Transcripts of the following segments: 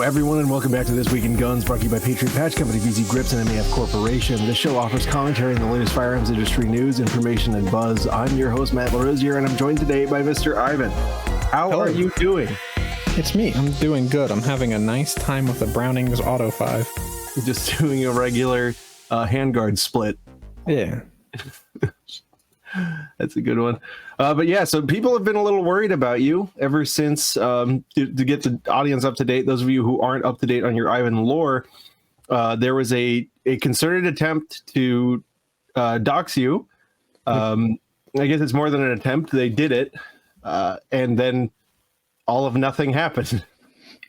everyone, and welcome back to This Week in Guns, brought to you by Patriot Patch Company, VZ Grips, and MAF Corporation. This show offers commentary on the latest firearms industry news, information, and buzz. I'm your host, Matt Larosier, and I'm joined today by Mr. Ivan. How are you doing? It's me. I'm doing good. I'm having a nice time with the Browning's Auto 5. Just doing a regular handguard split. Yeah. That's a good one. But yeah, so people have been a little worried about you ever since, to get the audience up to date. Those of you who aren't up to date on your Ivan lore, there was a concerted attempt to dox you. I guess it's more than an attempt. They did it. And then all of nothing happened.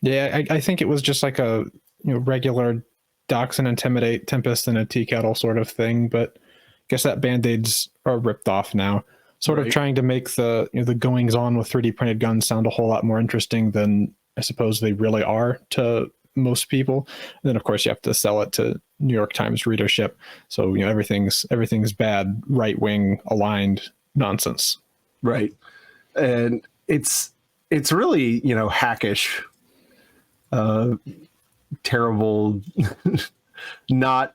Yeah, I think it was just like a regular dox and intimidate, Tempest and a tea kettle sort of thing. But I guess that Band-Aids are ripped off now. Sort of trying to make the the goings on with 3D printed guns sound a whole lot more interesting than I suppose they really are to most people. And then of course you have to sell it to New York Times readership. So everything's bad, right wing aligned nonsense. Right. And it's really, hackish, terrible, not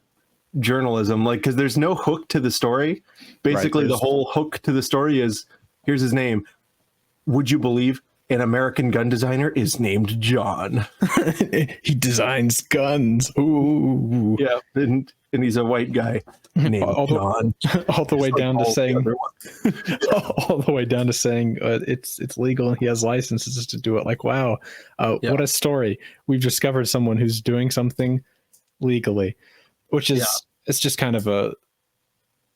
journalism, because there's no hook to the story. Basically, the whole hook to the story is, here's his name. Would you believe an American gun designer is named John? He designs guns. Ooh. Yeah, and he's a white guy named John. All the way down to saying, all the way down to saying it's legal and he has licenses to do it. Like, wow, what a story! We've discovered someone who's doing something legally, which is it's just kind of a.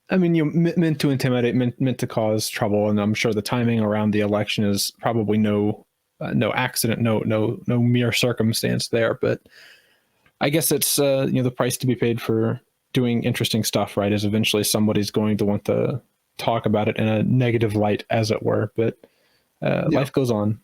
I mean, meant to intimidate, meant to cause trouble, and I'm sure the timing around the election is probably no accident, no mere circumstance there. But I guess it's the price to be paid for doing interesting stuff, right? Is eventually somebody's going to want to talk about it in a negative light, as it were. But life goes on.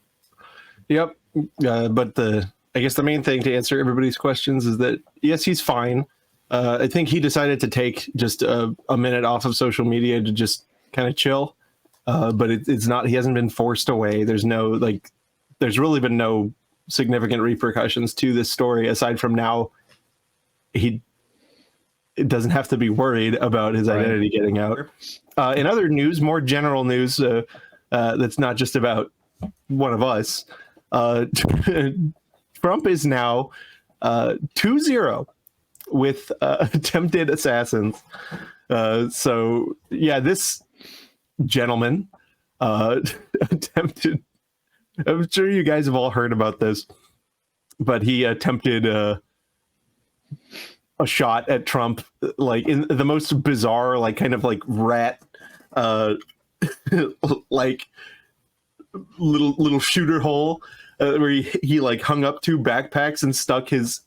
Yep. But I guess the main thing to answer everybody's questions is that yes, he's fine. I think he decided to take just a minute off of social media to just kind of chill. But it's not, he hasn't been forced away. There's there's really been no significant repercussions to this story aside from now it doesn't have to be worried about his identity getting out. In other news, more general news, that's not just about one of us, Trump is now 2-0 with attempted assassins. So yeah, this gentleman attempted, I'm sure you guys have all heard about this, but he attempted a shot at Trump, in the most bizarre, kind of rat, little shooter hole, where he hung up two backpacks and stuck his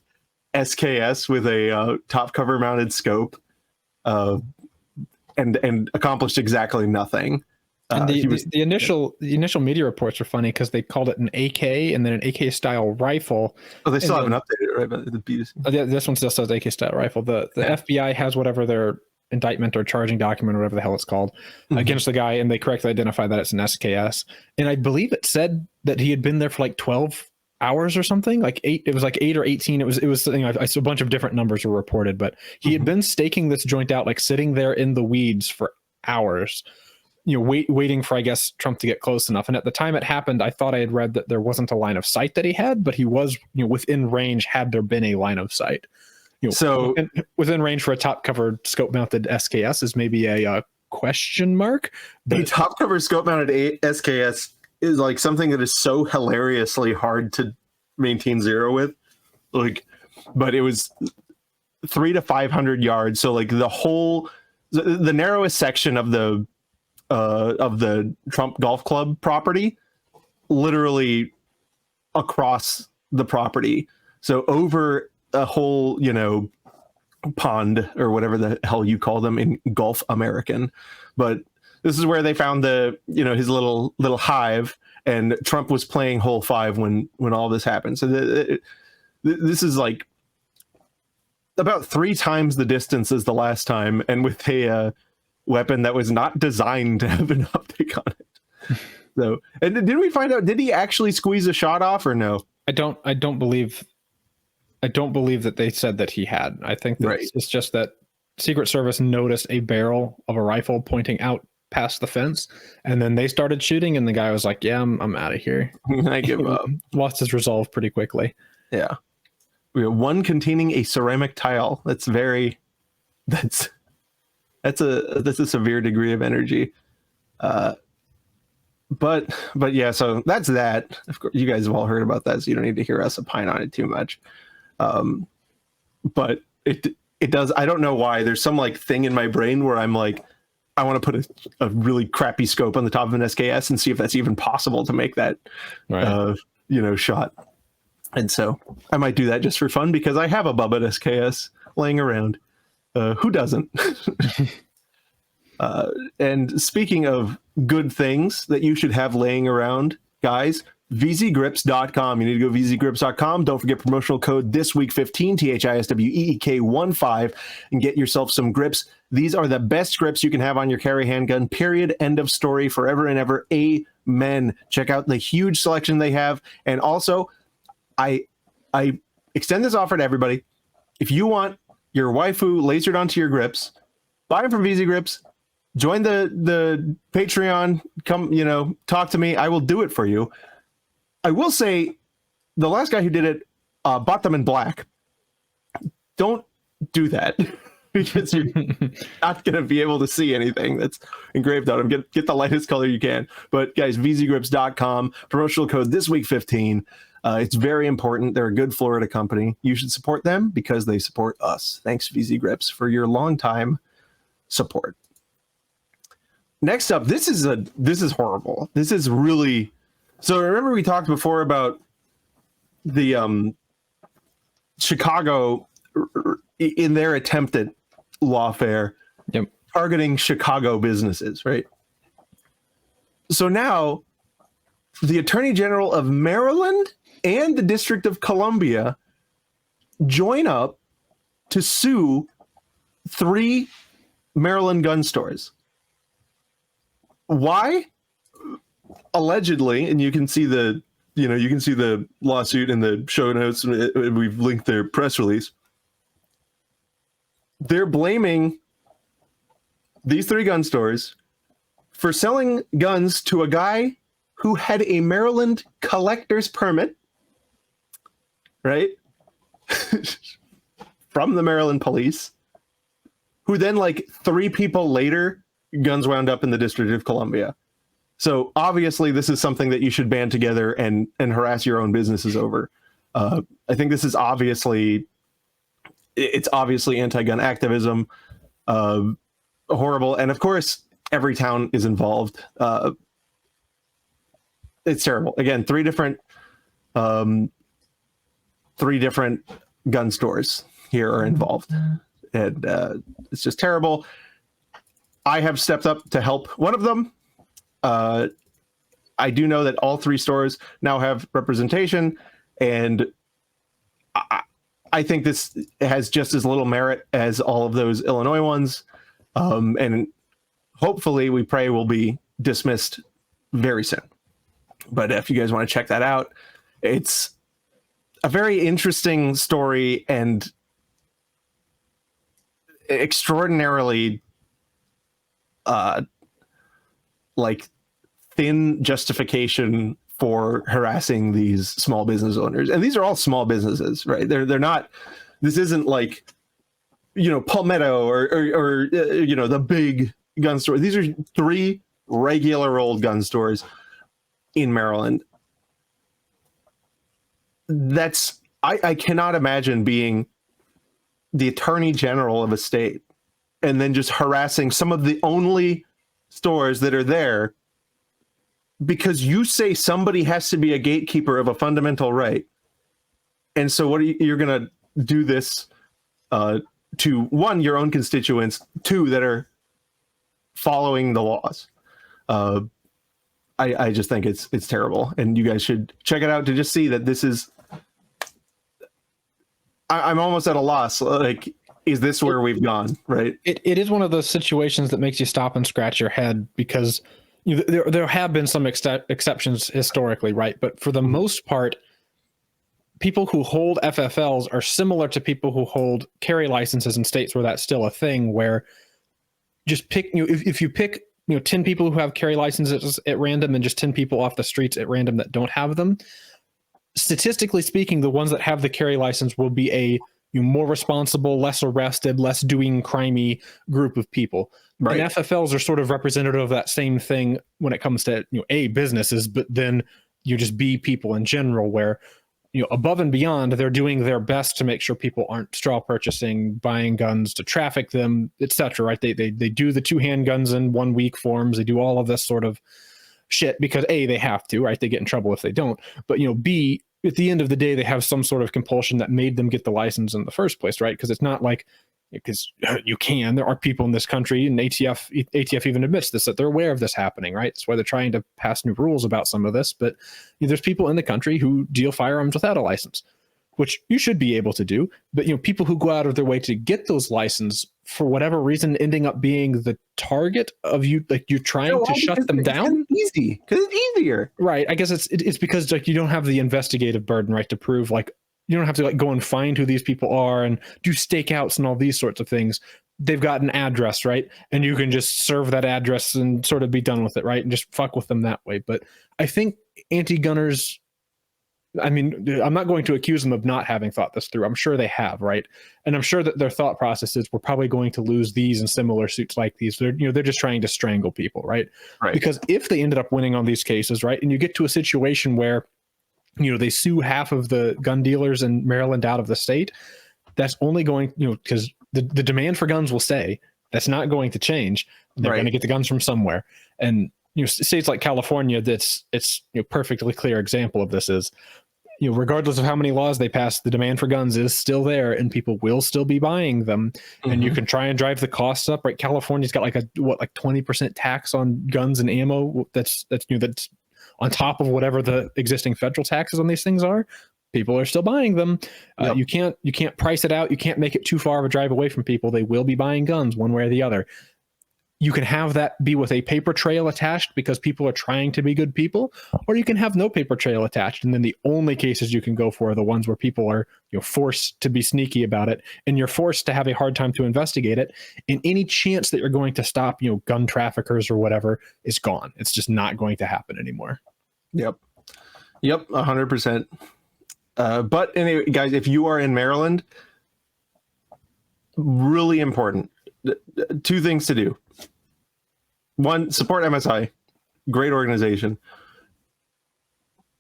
SKS with a top cover mounted scope, and accomplished exactly nothing. And the initial media reports were funny because they called it an AK and then an AK style rifle. Oh, they still haven't updated it, right? But the BDC. This one still says AK style rifle. The FBI has whatever their indictment or charging document or whatever the hell it's called against the guy, and they correctly identify that it's an SKS. And I believe it said that he had been there for 12 hours or something, 8. It was 8 or 18. It was something. I saw a bunch of different numbers were reported, but he had been staking this joint out, sitting there in the weeds for hours, waiting for, I guess, Trump to get close enough. And at the time it happened, I thought I had read that there wasn't a line of sight that he had, but he was, within range had there been a line of sight. So within range for a top covered scope mounted SKS is maybe a question mark. But a top covered scope mounted SKS is something that is so hilariously hard to maintain zero with, but it was 300 to 500 yards. So the narrowest section of the Trump Golf Club property, literally across the property. So over a whole, pond or whatever the hell you call them in Gulf American. But this is where they found his little hive, and Trump was playing hole 5 when all this happened. So this is about 3 times the distance as the last time, and with a weapon that was not designed to have an optic on it. So, and did we find out, did he actually squeeze a shot off or no? I don't believe I don't believe that they said that he had. I think that Right. it's just that Secret Service noticed a barrel of a rifle pointing out past the fence, and then they started shooting, and the guy was like, yeah, I'm out of here. I give up. Lost his resolve pretty quickly. Yeah. We have one containing a ceramic tile. That's a severe degree of energy. But yeah, so that's that. Of course, you guys have all heard about that, so you don't need to hear us opine on it too much. But it does. I don't know why. There's some like thing in my brain where I'm like, I want to put a really crappy scope on the top of an SKS and see if that's even possible to make that, Right. Shot. And so I might do that just for fun because I have a Bubba SKS laying around. Who doesn't? And speaking of good things that you should have laying around, guys, vzgrips.com. You need to go vzgrips.com. Don't forget promotional code thisweek15, THISWEEK15, and get yourself some grips. These are the best grips you can have on your carry handgun, period. End of story, forever and ever. Amen. Check out the huge selection they have. And also, I extend this offer to everybody. If you want your waifu lasered onto your grips, buy them from VZ Grips. Join the Patreon. Come, talk to me. I will do it for you. I will say, the last guy who did it bought them in black. Don't do that because you're not going to be able to see anything that's engraved on them. Get the lightest color you can. But guys, vzgrips.com, promotional code thisweek15. It's very important. They're a good Florida company. You should support them because they support us. Thanks, VZ Grips, for your longtime support. Next up, this is horrible. This is really. So remember we talked before about the Chicago in their attempt at lawfare, Yep. targeting Chicago businesses, right? So now the Attorney General of Maryland and the District of Columbia join up to sue 3 Maryland gun stores. Why? Allegedly, and you can see the lawsuit in the show notes. We've linked their press release. They're blaming these 3 gun stores for selling guns to a guy who had a Maryland collector's permit, right? From the Maryland police, who then, like 3 people later, guns wound up in the District of Columbia. So obviously this is something that you should band together and harass your own businesses over. I think this is obviously anti-gun activism, horrible. And of course, every town is involved. It's terrible. Again, 3 different gun stores here are involved. And it's just terrible. I have stepped up to help one of them. I do know that all 3 stores now have representation, and I think this has just as little merit as all of those Illinois ones. And hopefully we pray will be dismissed very soon. But if you guys want to check that out, it's a very interesting story and extraordinarily thin justification for harassing these small business owners. And these are all small businesses, right? They're not, this isn't like, Palmetto or the big gun store. These are 3 regular old gun stores in Maryland. I cannot imagine being the attorney general of a state and then just harassing some of the only stores that are there because you say somebody has to be a gatekeeper of a fundamental right. And so what are you're going to do this to 1, your own constituents, 2, that are following the laws. I just think it's terrible. And you guys should check it out to just see that this is, I'm almost at a loss. Like, is this where we've gone? Right. It is one of those situations that makes you stop and scratch your head because there have been some exceptions historically, right? But for the most part, people who hold FFLs are similar to people who hold carry licenses in states where that's still a thing, where just pick, if you pick 10 people who have carry licenses at random and just 10 people off the streets at random that don't have them, statistically speaking, the ones that have the carry license will be a more responsible, less arrested, less doing crimey group of people. Right. And FFLs are sort of representative of that same thing when it comes to businesses, but then just B people in general, where above and beyond, they're doing their best to make sure people aren't straw purchasing, buying guns to traffic them, etc. Right? They do the 2 handguns in 1 week forms. They do all of this sort of shit because A, they have to, right? They get in trouble if they don't. But B, at the end of the day, they have some sort of compulsion that made them get the license in the first place, right? Because it's not like, because there are people in this country, and ATF even admits this, that they're aware of this happening, right? That's why they're trying to pass new rules about some of this. But there's people in the country who deal firearms without a license, which you should be able to do. But people who go out of their way to get those licenses, for whatever reason, ending up being the target of you're trying to shut them down. Easy, because it's easier, right? I guess it's because you don't have the investigative burden, right, to prove you don't have to go and find who these people are and do stakeouts and all these sorts of things. They've got an address, right? And you can just serve that address and sort of be done with it, right? And just fuck with them that way. But I think anti-gunners, I'm not going to accuse them of not having thought this through. I'm sure they have, right? And I'm sure that their thought process is, we're probably going to lose these and similar suits like these. They're just trying to strangle people, right? Because if they ended up winning on these cases, right, and you get to a situation where they sue half of the gun dealers in Maryland out of the state, that's only going, because the demand for guns will stay. That's not going to change. They're going to get the guns from somewhere. And states like California, it's perfectly clear example of this is, regardless of how many laws they pass, the demand for guns is still there, and people will still be buying them. Mm-hmm. And you can try and drive the costs up, right? California's got like 20% tax on guns and ammo. That's on top of whatever the existing federal taxes on these things are. People are still buying them. Yep. You can't price it out. You can't make it too far of a drive away from people. They will be buying guns one way or the other. You can have that be with a paper trail attached because people are trying to be good people, or you can have no paper trail attached. And then the only cases you can go for are the ones where people are forced to be sneaky about it, and you're forced to have a hard time to investigate it. And any chance that you're going to stop, gun traffickers or whatever is gone. It's just not going to happen anymore. Yep. 100%. But anyway, guys, if you are in Maryland, really important, 2 things to do. 1, support MSI, great organization.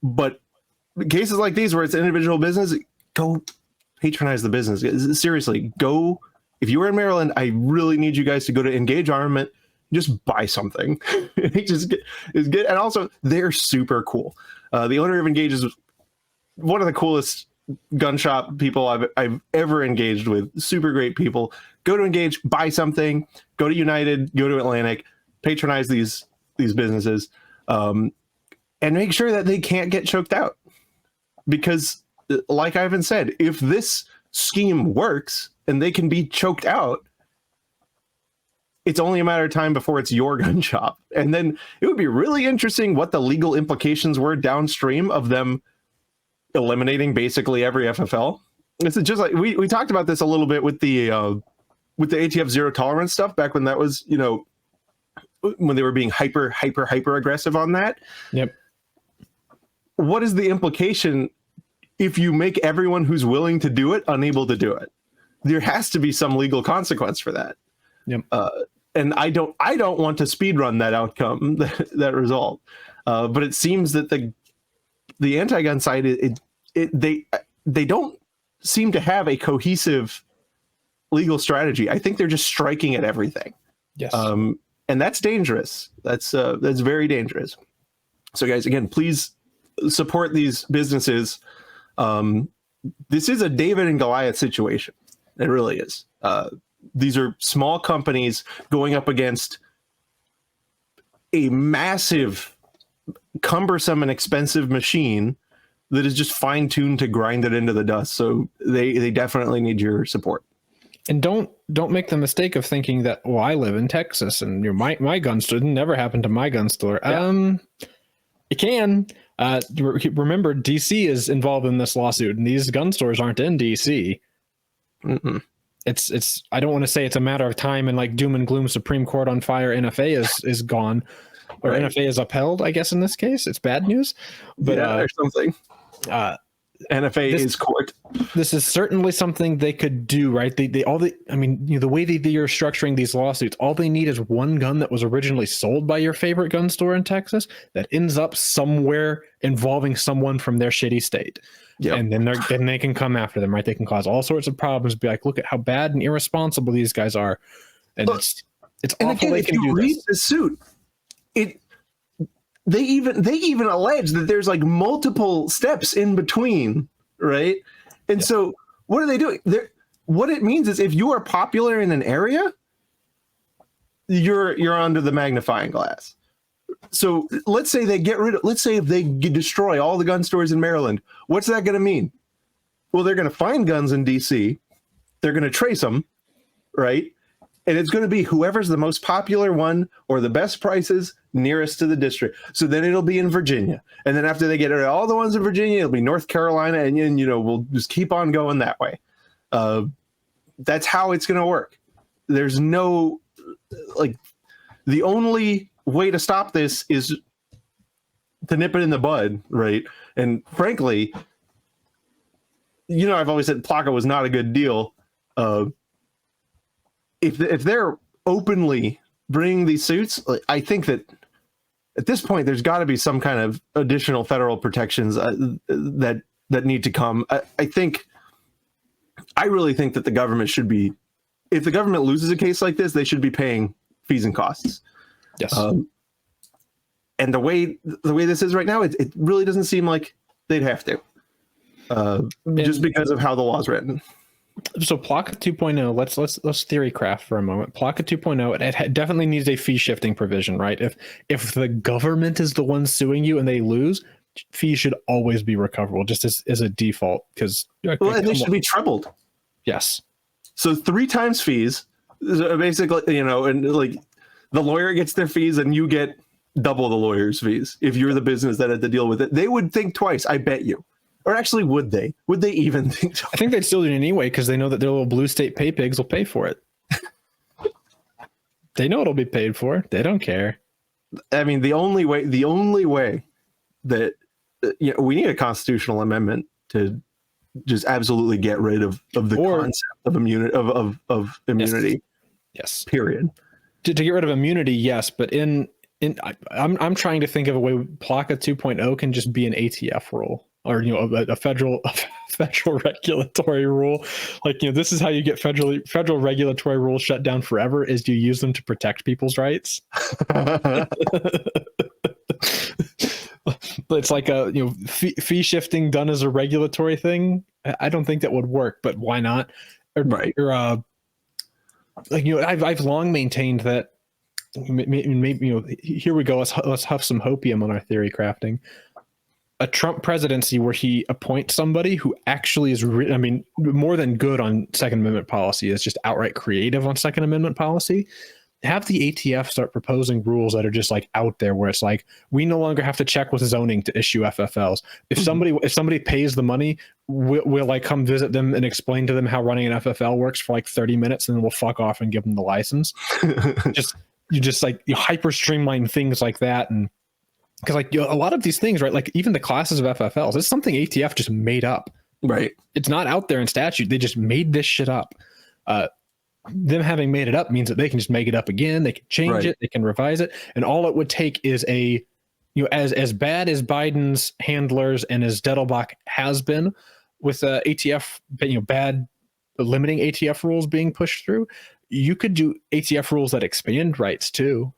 But cases like these where it's individual business, go patronize the business. Seriously, go. If you are in Maryland, I really need you guys to go to Engage Armament. Just buy something. Just get, and also they're super cool. The owner of Engage is one of the coolest gun shop people I've ever engaged with. Super great people. Go to Engage, buy something. Go to United, go to Atlantic, patronize these businesses, and make sure that they can't get choked out. Because, like Ivan said, if this scheme works and they can be choked out, it's only a matter of time before it's your gun shop. And then it would be really interesting what the legal implications were downstream of them eliminating basically every FFL. This is just like we talked about this a little bit with the ATF zero tolerance stuff back when that was, when they were being hyper aggressive on that. Yep. What is the implication if you make everyone who's willing to do it unable to do it? There has to be some legal consequence for that. Yep. And I don't want to speed run that outcome, that result. But it seems that the anti-gun side, they don't seem to have a cohesive legal strategy. I think they're just striking at everything. Yes. And that's dangerous. That's very dangerous. So guys, again, please support these businesses. This is a David and Goliath situation. It really is. These are small companies going up against a massive, cumbersome and expensive machine that is just fine-tuned to grind it into the dust. So they definitely need your support. And don't make the mistake of thinking that, well, I live in Texas and my gun store never happened to my gun store. Yeah. It can. Remember, DC is involved in this lawsuit, and these gun stores aren't in DC. Mm-mm. It's. I don't want to say it's a matter of time and like doom and gloom. Supreme Court on fire. NFA is gone, or Right. NFA is upheld. I guess in this case, it's bad news. But or something. NFA is court. This is certainly something they could do, right? I mean, the way you're structuring these lawsuits, all they need is one gun that was originally sold by your favorite gun store in Texas that ends up somewhere involving someone from their shitty state. Yep. And then they can come after them, right? They can cause all sorts of problems, be like, look at how bad and irresponsible these guys are. And look, it's awful again, they can do this. The suit, They even allege that there's like multiple steps in between, right? And so what are they doing? What it means is if you are popular in an area, you're under the magnifying glass. So let's say if they destroy all the gun stores in Maryland, what's that going to mean? Well, they're going to find guns in DC. They're going to trace them, right? And it's going to be whoever's the most popular one or the best prices nearest to the district. So then it'll be in Virginia. And then after they get rid of all the ones in Virginia, it'll be North Carolina. And then, we'll just keep on going that way. That's how it's going to work. There's no, the only way to stop this is to nip it in the bud, right? And frankly, I've always said Plaka was not a good deal. If they're openly bringing these suits, I think that at this point there's got to be some kind of additional federal protections that need to come. I really think that the government should be, if the government loses a case like this, they should be paying fees and costs. Yes. And the way this is right now, it really doesn't seem like they'd have to, just because of how the law's written. So Plaka 2.0, let's theory craft for a moment. Plaka 2.0, it definitely needs a fee shifting provision, right? If the government is the one suing you and they lose, fees should always be recoverable, just as a default. Because and they should be trebled. Yes. So 3 times fees, basically, and like the lawyer gets their fees and you get double the lawyer's fees if you're the business that had to deal with it. They would think twice, I bet you. Or actually, would they? Would they even think so? I think they'd still do it anyway because they know that their little blue state pay pigs will pay for it. They know it'll be paid for. They don't care. I mean, the only way that we need a constitutional amendment to just absolutely get rid of the concept of immunity of immunity. Yes. Period. To get rid of immunity, yes, but I'm trying to think of a way Plaka 2.0 can just be an ATF rule. Or a federal regulatory rule, this is how you get federal regulatory rules shut down forever, is you use them to protect people's rights. It's like a fee shifting done as a regulatory thing. I don't think that would work, but why not? Right. I've long maintained that. Maybe here we go. Let's huff some hopium on our theory crafting. A Trump presidency where he appoints somebody who actually is, more than good on Second Amendment policy, is just outright creative on Second Amendment policy. Have the ATF start proposing rules that are just out there, where it's we no longer have to check with zoning to issue FFLs. If somebody pays the money, we'll come visit them and explain to them how running an FFL works for 30 minutes, and then we'll fuck off and give them the license. you hyper streamline things like that. And because a lot of these things, right, even the classes of FFLs, it's something ATF just made up. Right. It's not out there in statute. They just made this shit up. Them having made it up means that they can just make it up again. They can change it. They can revise it. And all it would take is as bad as Biden's handlers and as Dettelbach has been with ATF, bad limiting ATF rules being pushed through, you could do ATF rules that expand rights too.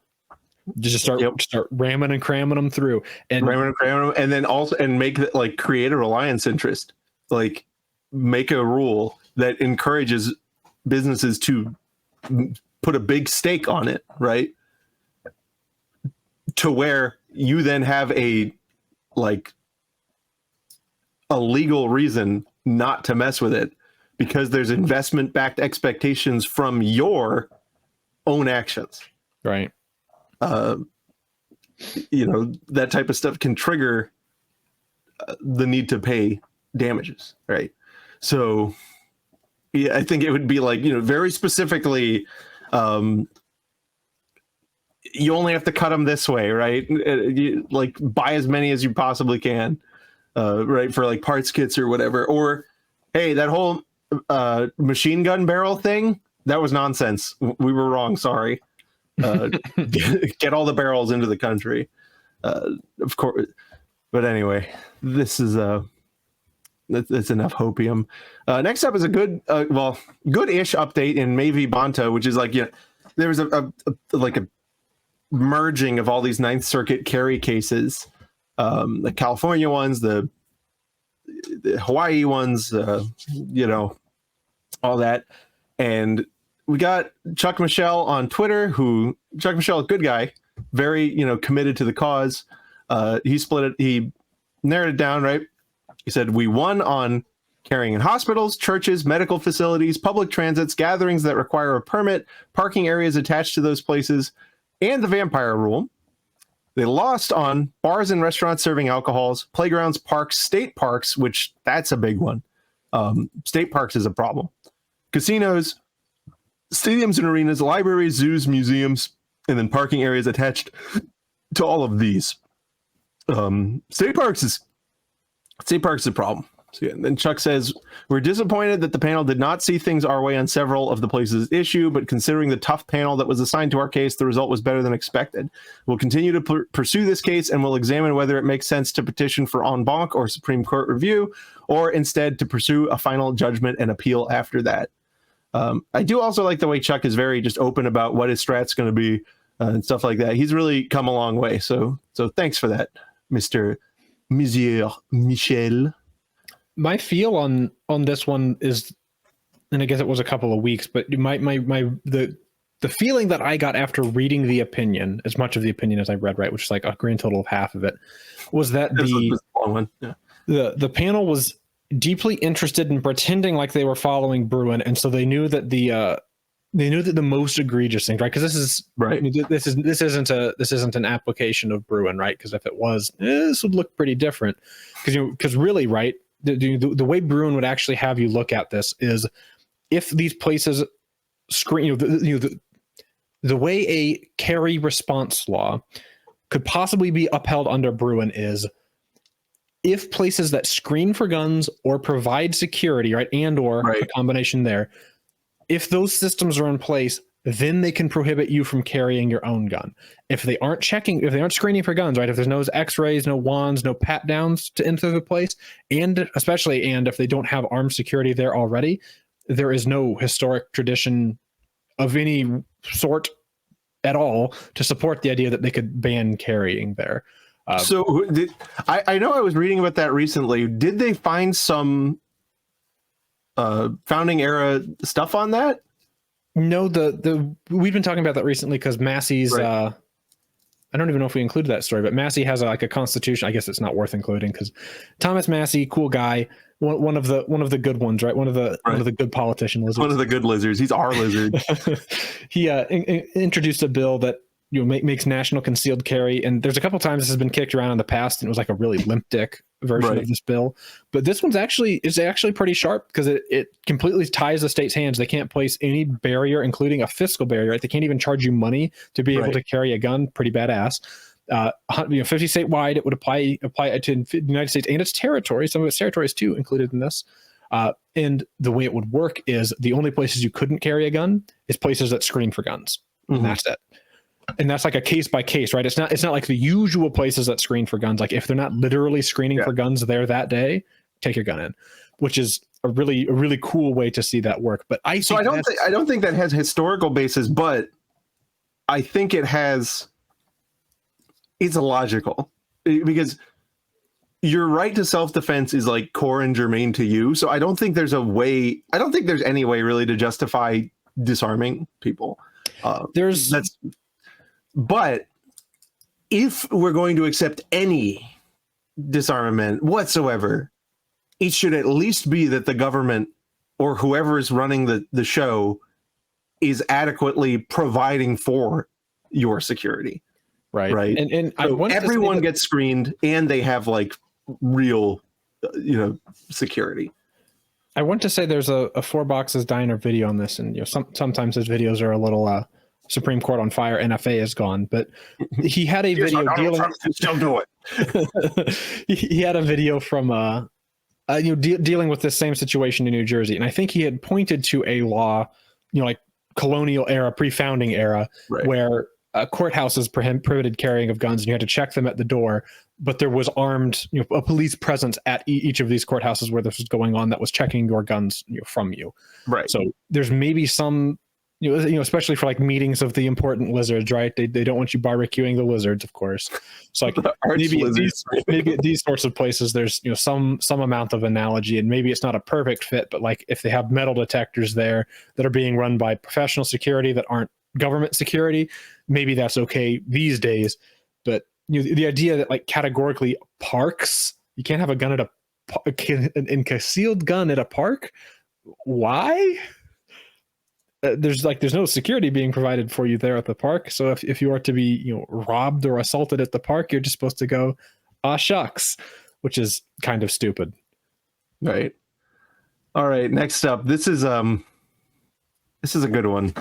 Just start ramming and cramming them through, and then also make it create a reliance interest, make a rule that encourages businesses to put a big stake on it, right? To where you then have a legal reason not to mess with it because there's investment backed expectations from your own actions. Right. that type of stuff can trigger the need to pay damages, right? So yeah, I think it would be like, very specifically, you only have to cut them this way, right? Like buy as many as you possibly can, right? For like parts kits or whatever. Or, hey, that whole machine gun barrel thing, that was nonsense. We were wrong. Sorry. Get all the barrels into the country. Of course. But anyway, this is that's enough hopium. Next up is a good, good-ish update in May v. Bonta, which is like, there was a merging of all these Ninth Circuit carry cases, the California ones, the Hawaii ones, all that. And we got Chuck Michelle on Twitter, Chuck Michelle, good guy, very, committed to the cause. He narrowed it down, right? He said, we won on carrying in hospitals, churches, medical facilities, public transits, gatherings that require a permit, parking areas attached to those places, and the vampire rule. They lost on bars and restaurants serving alcohols, playgrounds, parks, state parks, which that's a big one. State parks is a problem. Casinos, stadiums and arenas, libraries, zoos, museums, and then parking areas attached to all of these. State parks is a problem. So yeah, then Chuck says, we're disappointed that the panel did not see things our way on several of the places issue, but considering the tough panel that was assigned to our case, the result was better than expected. We'll continue to pursue this case, and we'll examine whether it makes sense to petition for en banc or Supreme Court review, or instead to pursue a final judgment and appeal after that. I do also like the way Chuck is very just open about what his strat's going to be and stuff like that. He's really come a long way. So thanks for that, Monsieur Michel. My feel on this one is, and I guess it was a couple of weeks, but the feeling that I got after reading the opinion, as much of the opinion as I read, right, which is like a grand total of half of it, was that the panel was deeply interested in pretending like they were following Bruin, and so they knew that the most egregious things, right? Because this is right. I mean, this isn't an application of Bruin, right? Because if it was, this would look pretty different. Because really, right. The way Bruin would actually have you look at this is if these places screen, the way a carry response law could possibly be upheld under Bruin is if places that screen for guns or provide security, right, and or a combination there, if those systems are in place, then they can prohibit you from carrying your own gun. If they aren't screening for guns, right? If there's no X-rays, no wands, no pat downs to enter the place, and if they don't have armed security there already, there is no historic tradition of any sort at all to support the idea that they could ban carrying there. I know I was reading about that recently. Did they find some founding era stuff on that? No, we've been talking about that recently because Massey's. Right. I don't even know if we included that story, but Massey has a constitution. I guess it's not worth including because Thomas Massey, cool guy, one of the good ones, right? One of the good politician lizards. One of the good lizards. He's our lizard. He introduced a bill that makes national concealed carry, and there's a couple times this has been kicked around in the past, and it was like a really limp dick version of this bill. But this one's actually pretty sharp because it completely ties the state's hands. They can't place any barrier, including a fiscal barrier. Right? They can't even charge you money to be able to carry a gun. Pretty badass. 50 statewide, it would apply to the United States and its territories. Some of its territories too included in this. And the way it would work is the only places you couldn't carry a gun is places that screen for guns. Mm-hmm. And that's it. And that's like a case by case, right? It's not like the usual places that screen for guns. Like if they're not literally screening for guns there that day, take your gun in, which is a really cool way to see that work. But I don't think that has historical basis, but I think it's illogical because your right to self-defense is like core and germane to you. So I don't think there's any way really to justify disarming people. But if we're going to accept any disarmament whatsoever, it should at least be that the government or whoever is running the show is adequately providing for your security. Right. Right. And so I want everyone gets screened, and they have like real, security. I want to say there's a Four Boxes Diner video on this, and sometimes his videos are a little Supreme Court on fire. NFA is gone, but he had a video dealing. Still do it. He had a video from dealing with this same situation in New Jersey, and I think he had pointed to a law, like colonial era, pre-founding era, right, where courthouses prohibited carrying of guns, and you had to check them at the door. But there was armed, a police presence at each of these courthouses where this was going on that was checking your guns from you. Right. So there's maybe some, especially for like meetings of the important lizards, right? They don't want you barbecuing the lizards, of course. So like maybe at these sorts of places, there's some amount of analogy, and maybe it's not a perfect fit, but like if they have metal detectors there that are being run by professional security that aren't government security, maybe that's okay these days. But the idea that like categorically parks, you can't have a gun at a concealed gun at a park. Why? There's no security being provided for you there at the park. So if you are to be robbed or assaulted at the park, you're just supposed to go, ah shucks, which is kind of stupid. Right. All right. Next up, this is a good one.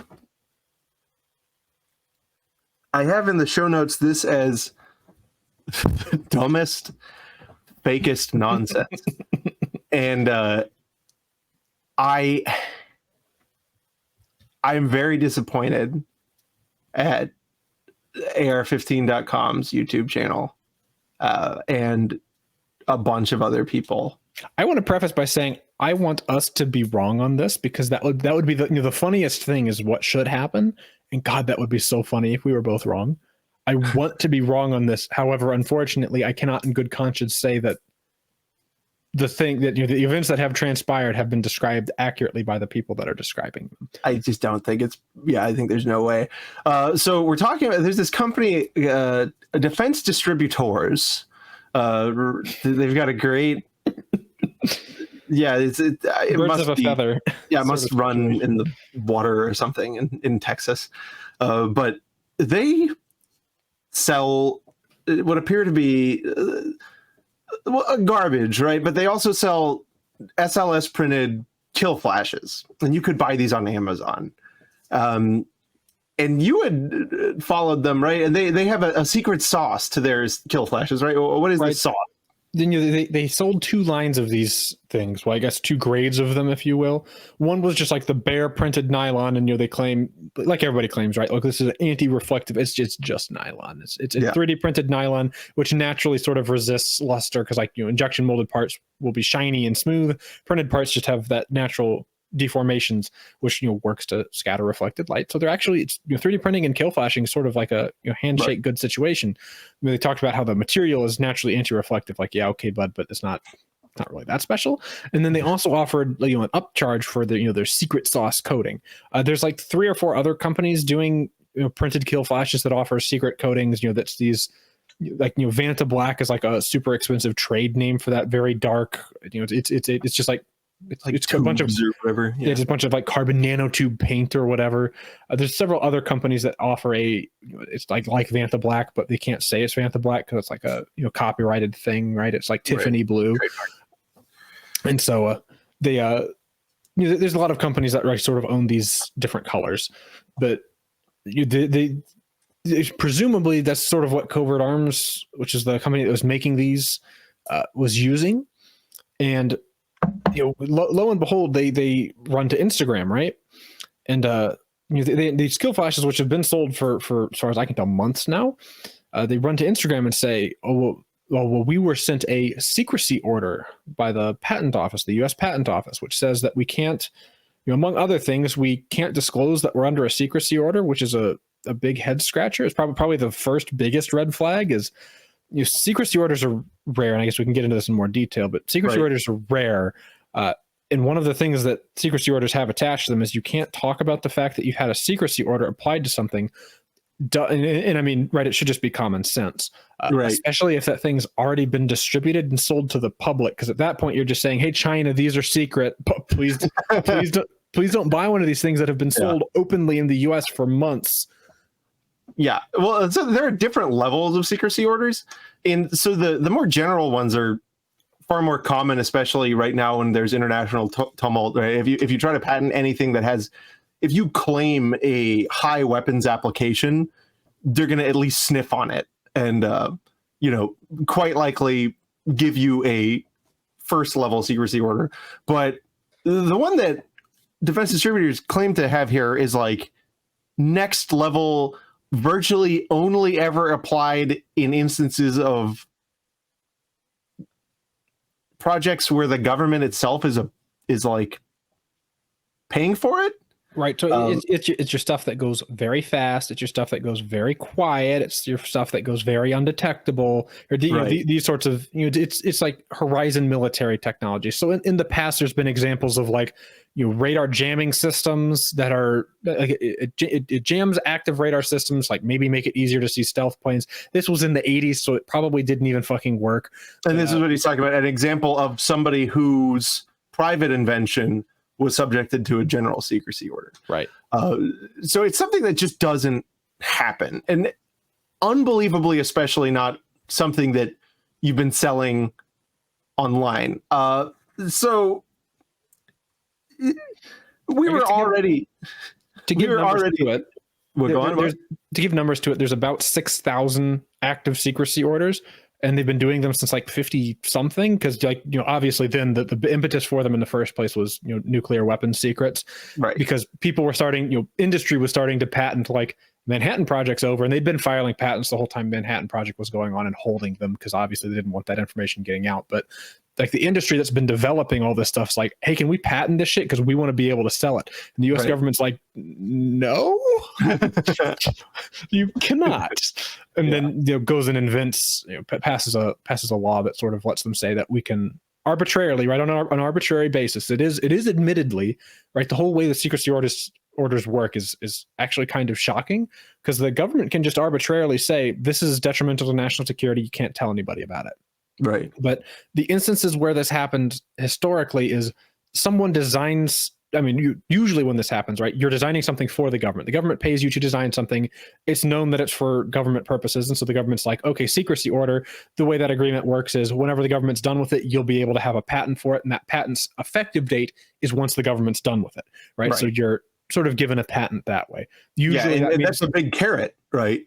I have in the show notes this as the dumbest, fakest nonsense. And I'm very disappointed at AR15.com's YouTube channel and a bunch of other people. I want to preface by saying I want us to be wrong on this, because that would be the funniest thing is what should happen. And God, that would be so funny if we were both wrong. I want to be wrong on this. However, unfortunately, I cannot in good conscience say that the thing that the events that have transpired have been described accurately by the people that are describing them. I just don't think I think there's no way. So we're talking about, there's this company, Defense Distributors. They've got a great, it must be, feather. Yeah, it must run in the water or something in Texas. But they sell what appear to be garbage, right? But they also sell SLS printed kill flashes, and you could buy these on Amazon. And you had followed them, right? And they have a secret sauce to their kill flashes, right? What is this sauce? Then they sold two lines of these things. Well, I guess two grades of them, if you will. One was just like the bare printed nylon, and they claim, like everybody claims, right? Look, this is anti-reflective. It's just nylon. It's 3D printed nylon, which naturally sort of resists luster because injection molded parts will be shiny and smooth. Printed parts just have that natural deformations, which works to scatter reflected light. So they're actually 3D printing and kill flashing is sort of like a handshake good situation. They talked about how the material is naturally anti-reflective. Like, yeah, okay, bud, but it's not really that special. And then they also offered an upcharge for their secret sauce coating. There's like 3 or 4 other companies doing printed kill flashes that offer secret coatings. That's these Vanta Black is like a super expensive trade name for that very dark. It's just like. It's a bunch of whatever. Yeah. It's a bunch of like carbon nanotube paint or whatever. There's several other companies that offer it's like Vanta Black, but they can't say it's Vanta Black because it's like a copyrighted thing, right? It's like Tiffany blue, and so they there's a lot of companies that sort of own these different colors, but they presumably that's sort of what Covert Arms, which is the company that was making these, was using, and. Lo and behold, they run to Instagram, right? And these kill flashes, which have been sold for as far as I can tell months now, they run to Instagram and say, "Oh well, we were sent a secrecy order by the patent office, the U.S. Patent Office, which says that we can't, among other things, we can't disclose that we're under a secrecy order," which is a big head scratcher. It's probably the first biggest red flag is. Secrecy orders are rare, and I guess we can get into this in more detail, but secrecy orders are rare. And one of the things that secrecy orders have attached to them is you can't talk about the fact that you've had a secrecy order applied to something. And I mean, right, it should just be common sense, especially if that thing's already been distributed and sold to the public. Because at that point, you're just saying, hey, China, these are secret, but please don't buy one of these things that have been sold openly in the U.S. for months. Yeah. Well, so there are different levels of secrecy orders. And so the more general ones are far more common, especially right now when there's international tumult, right? If you try to patent anything that has, if you claim a high weapons application, they're going to at least sniff on it and, quite likely give you a first level secrecy order. But the one that defense distributors claim to have here is like next level, virtually only ever applied in instances of projects where the government itself is like paying for it. Right. So it's your stuff that goes very fast. It's your stuff that goes very quiet. It's your stuff that goes very undetectable. Or these sorts of, it's like horizon military technology. So in the past, there's been examples of like, radar jamming systems that are like it jams active radar systems, like maybe make it easier to see stealth planes. This was in the 80s, so it probably didn't even fucking work. And this is what he's talking about, an example of somebody whose private invention was subjected to a general secrecy order. Right. So it's something that just doesn't happen. And unbelievably, especially not something that you've been selling online. So we were already... To give numbers to it, there's about 6,000 active secrecy orders. And they've been doing them since like 50 something, because obviously then the impetus for them in the first place was nuclear weapons secrets, right? Because people were starting, industry was starting to patent like Manhattan Project's over, and they'd been filing patents the whole time Manhattan Project was going on and holding them because obviously they didn't want that information getting out. But like the industry that's been developing all this stuff's like, hey, can we patent this shit because we want to be able to sell it? And the U.S. government's like, no, you cannot. And then goes and invents, passes a law that sort of lets them say that we can arbitrarily, right, on an arbitrary basis. It is admittedly, right, the whole way the secrecy orders work is actually kind of shocking, because the government can just arbitrarily say this is detrimental to national security, you can't tell anybody about it. Right. But the instances where this happened historically is someone designs, usually when this happens, right, you're designing something for the government. The government pays you to design something. It's known that it's for government purposes. And so the government's like, okay, secrecy order. The way that agreement works is whenever the government's done with it, you'll be able to have a patent for it. And that patent's effective date is once the government's done with it. Right. So you're sort of given a patent that way. Usually and that's a big carrot, right?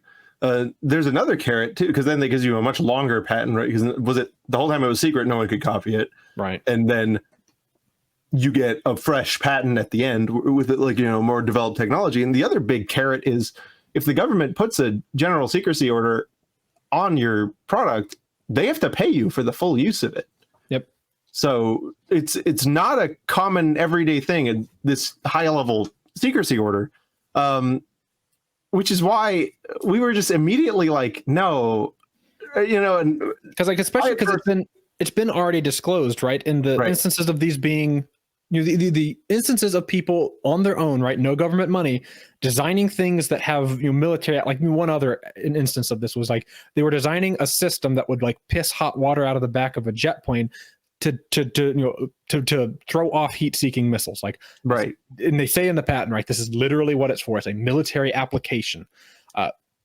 There's another carrot too, because then that gives you a much longer patent, right? Because the whole time it was secret, no one could copy it, right? And then you get a fresh patent at the end with more developed technology. And the other big carrot is if the government puts a general secrecy order on your product, they have to pay you for the full use of it. Yep. So it's not a common everyday thing in this high level secrecy order. Which is why we were just immediately like, no, and because especially because it's been already disclosed, right? In the instances of these being, the instances of people on their own, right? No government money, designing things that have military. Like one other instance of this was like they were designing a system that would like piss hot water out of the back of a jet plane to throw off heat-seeking missiles, like right. And they say in the patent, right, this is literally what it's for. It's a military application.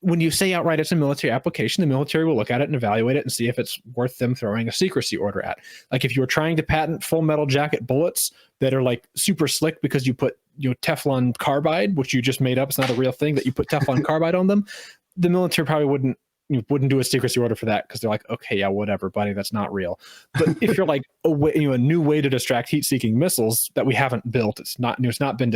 When you say outright it's a military application, the military will look at it and evaluate it and see if it's worth them throwing a secrecy order at. Like if you were trying to patent full metal jacket bullets that are like super slick because you put Teflon carbide, which you just made up, it's not a real thing, that you put Teflon carbide on them, the military probably wouldn't do a secrecy order for that, because they're like, okay, yeah, whatever, buddy, that's not real. But if you're like a new way to distract heat-seeking missiles that we haven't built, it's not been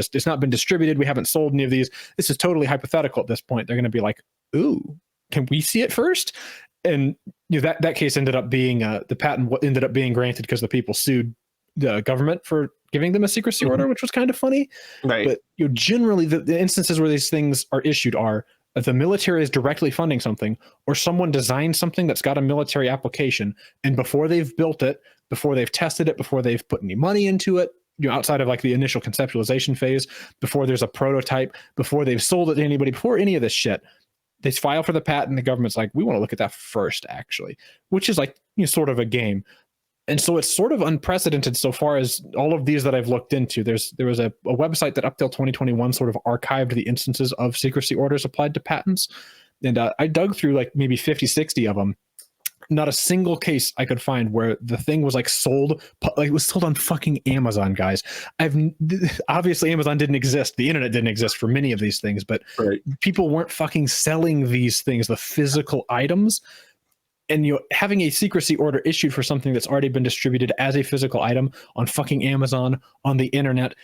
distributed, we haven't sold any of these, this is totally hypothetical at this point, they're going to be like, ooh, can we see it first? And that case ended up being the patent ended up being granted because the people sued the government for giving them a secrecy order, which was kind of funny. Right. But generally the instances where these things are issued are if the military is directly funding something, or someone designed something that's got a military application, and before they've built it, before they've tested it, before they've put any money into it, outside of like the initial conceptualization phase, before there's a prototype, before they've sold it to anybody, before any of this shit, they file for the patent. The government's like, we want to look at that first, actually, which is like sort of a game. And so it's sort of unprecedented so far as all of these that I've looked into. There was a website that up till 2021 sort of archived the instances of secrecy orders applied to patents. And I dug through like maybe 50, 60 of them. Not a single case I could find where the thing was like sold, like it was sold on fucking Amazon, guys. Obviously Amazon didn't exist. The internet didn't exist for many of these things, but people weren't fucking selling these things, the physical items. And having a secrecy order issued for something that's already been distributed as a physical item on fucking Amazon, on the internet,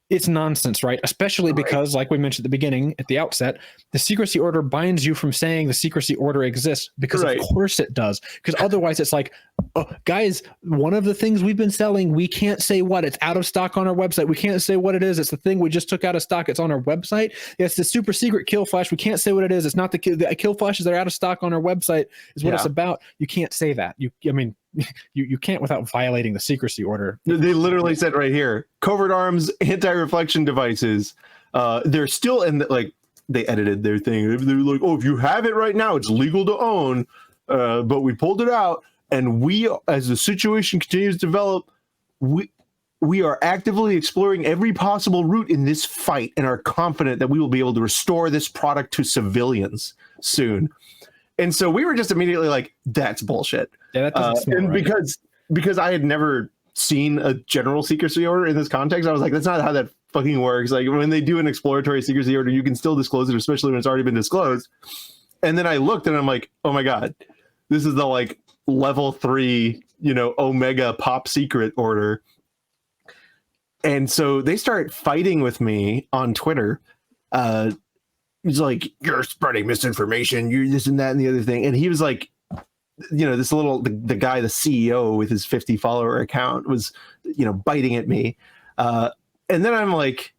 it's nonsense, right? Especially because, like we mentioned at the beginning, at the outset, the secrecy order binds you from saying the secrecy order exists, because of course it does. Because otherwise it's like, oh, guys, one of the things we've been selling, we can't say what, it's out of stock on our website. We can't say what it is. It's the thing we just took out of stock. It's on our website. It's the super secret kill flash. We can't say what it is. It's not the kill flashes that are out of stock on our website is what it's about. You can't say that. You can't without violating the secrecy order. They literally said right here, covert arms, anti-reflection devices. They're still in like they edited their thing. They're like, oh, if you have it right now, it's legal to own. But we pulled it out, and we, as the situation continues to develop, we are actively exploring every possible route in this fight, and are confident that we will be able to restore this product to civilians soon. And so we were just immediately like, that's bullshit. Yeah, that doesn't smell and right. because I had never seen a general secrecy order in this context, I was like, that's not how that fucking works. Like when they do an exploratory secrecy order, you can still disclose it, especially when it's already been disclosed. And then I looked and I'm like, oh my God, this is the like level 3, Omega pop secret order. And so they start fighting with me on Twitter. He's like, you're spreading misinformation, you're this and that and the other thing. And he was like, this little, the guy, the CEO with his 50 follower account was, biting at me. And then I'm like,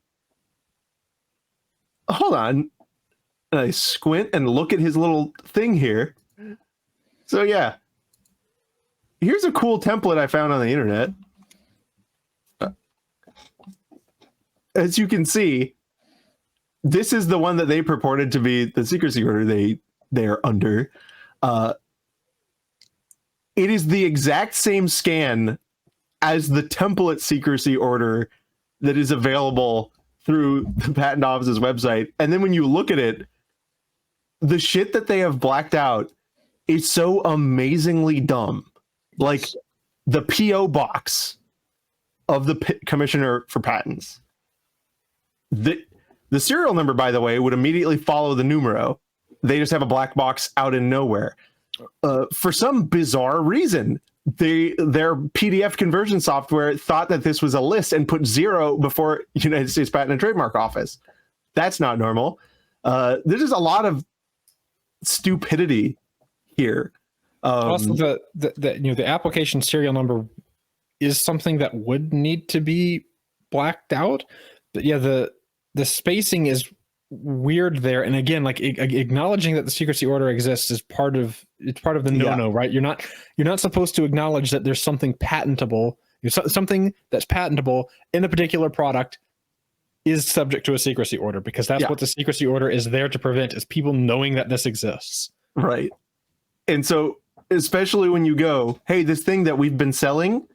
hold on. And I squint and look at his little thing here. So yeah, here's a cool template I found on the internet. As you can see, this is the one that they purported to be the secrecy order they're under. It is the exact same scan as the template secrecy order that is available through the Patent Office's website. And then when you look at it, the shit that they have blacked out is so amazingly dumb. Like the PO box of the Commissioner for Patents. The serial number, by the way, would immediately follow the numero. They just have a black box out in nowhere. For some bizarre reason, their PDF conversion software thought that this was a list and put 0 before United States Patent and Trademark Office. That's not normal. There's just a lot of stupidity here. Also, the application serial number is something that would need to be blacked out. But yeah, the spacing is weird there. And again, like acknowledging that the secrecy order exists is part of the no-no, right? You're not supposed to acknowledge that there's something patentable, something that's patentable in a particular product is subject to a secrecy order, because that's what the secrecy order is there to prevent, is people knowing that this exists. Right. And so, especially when you go, hey, this thing that we've been selling,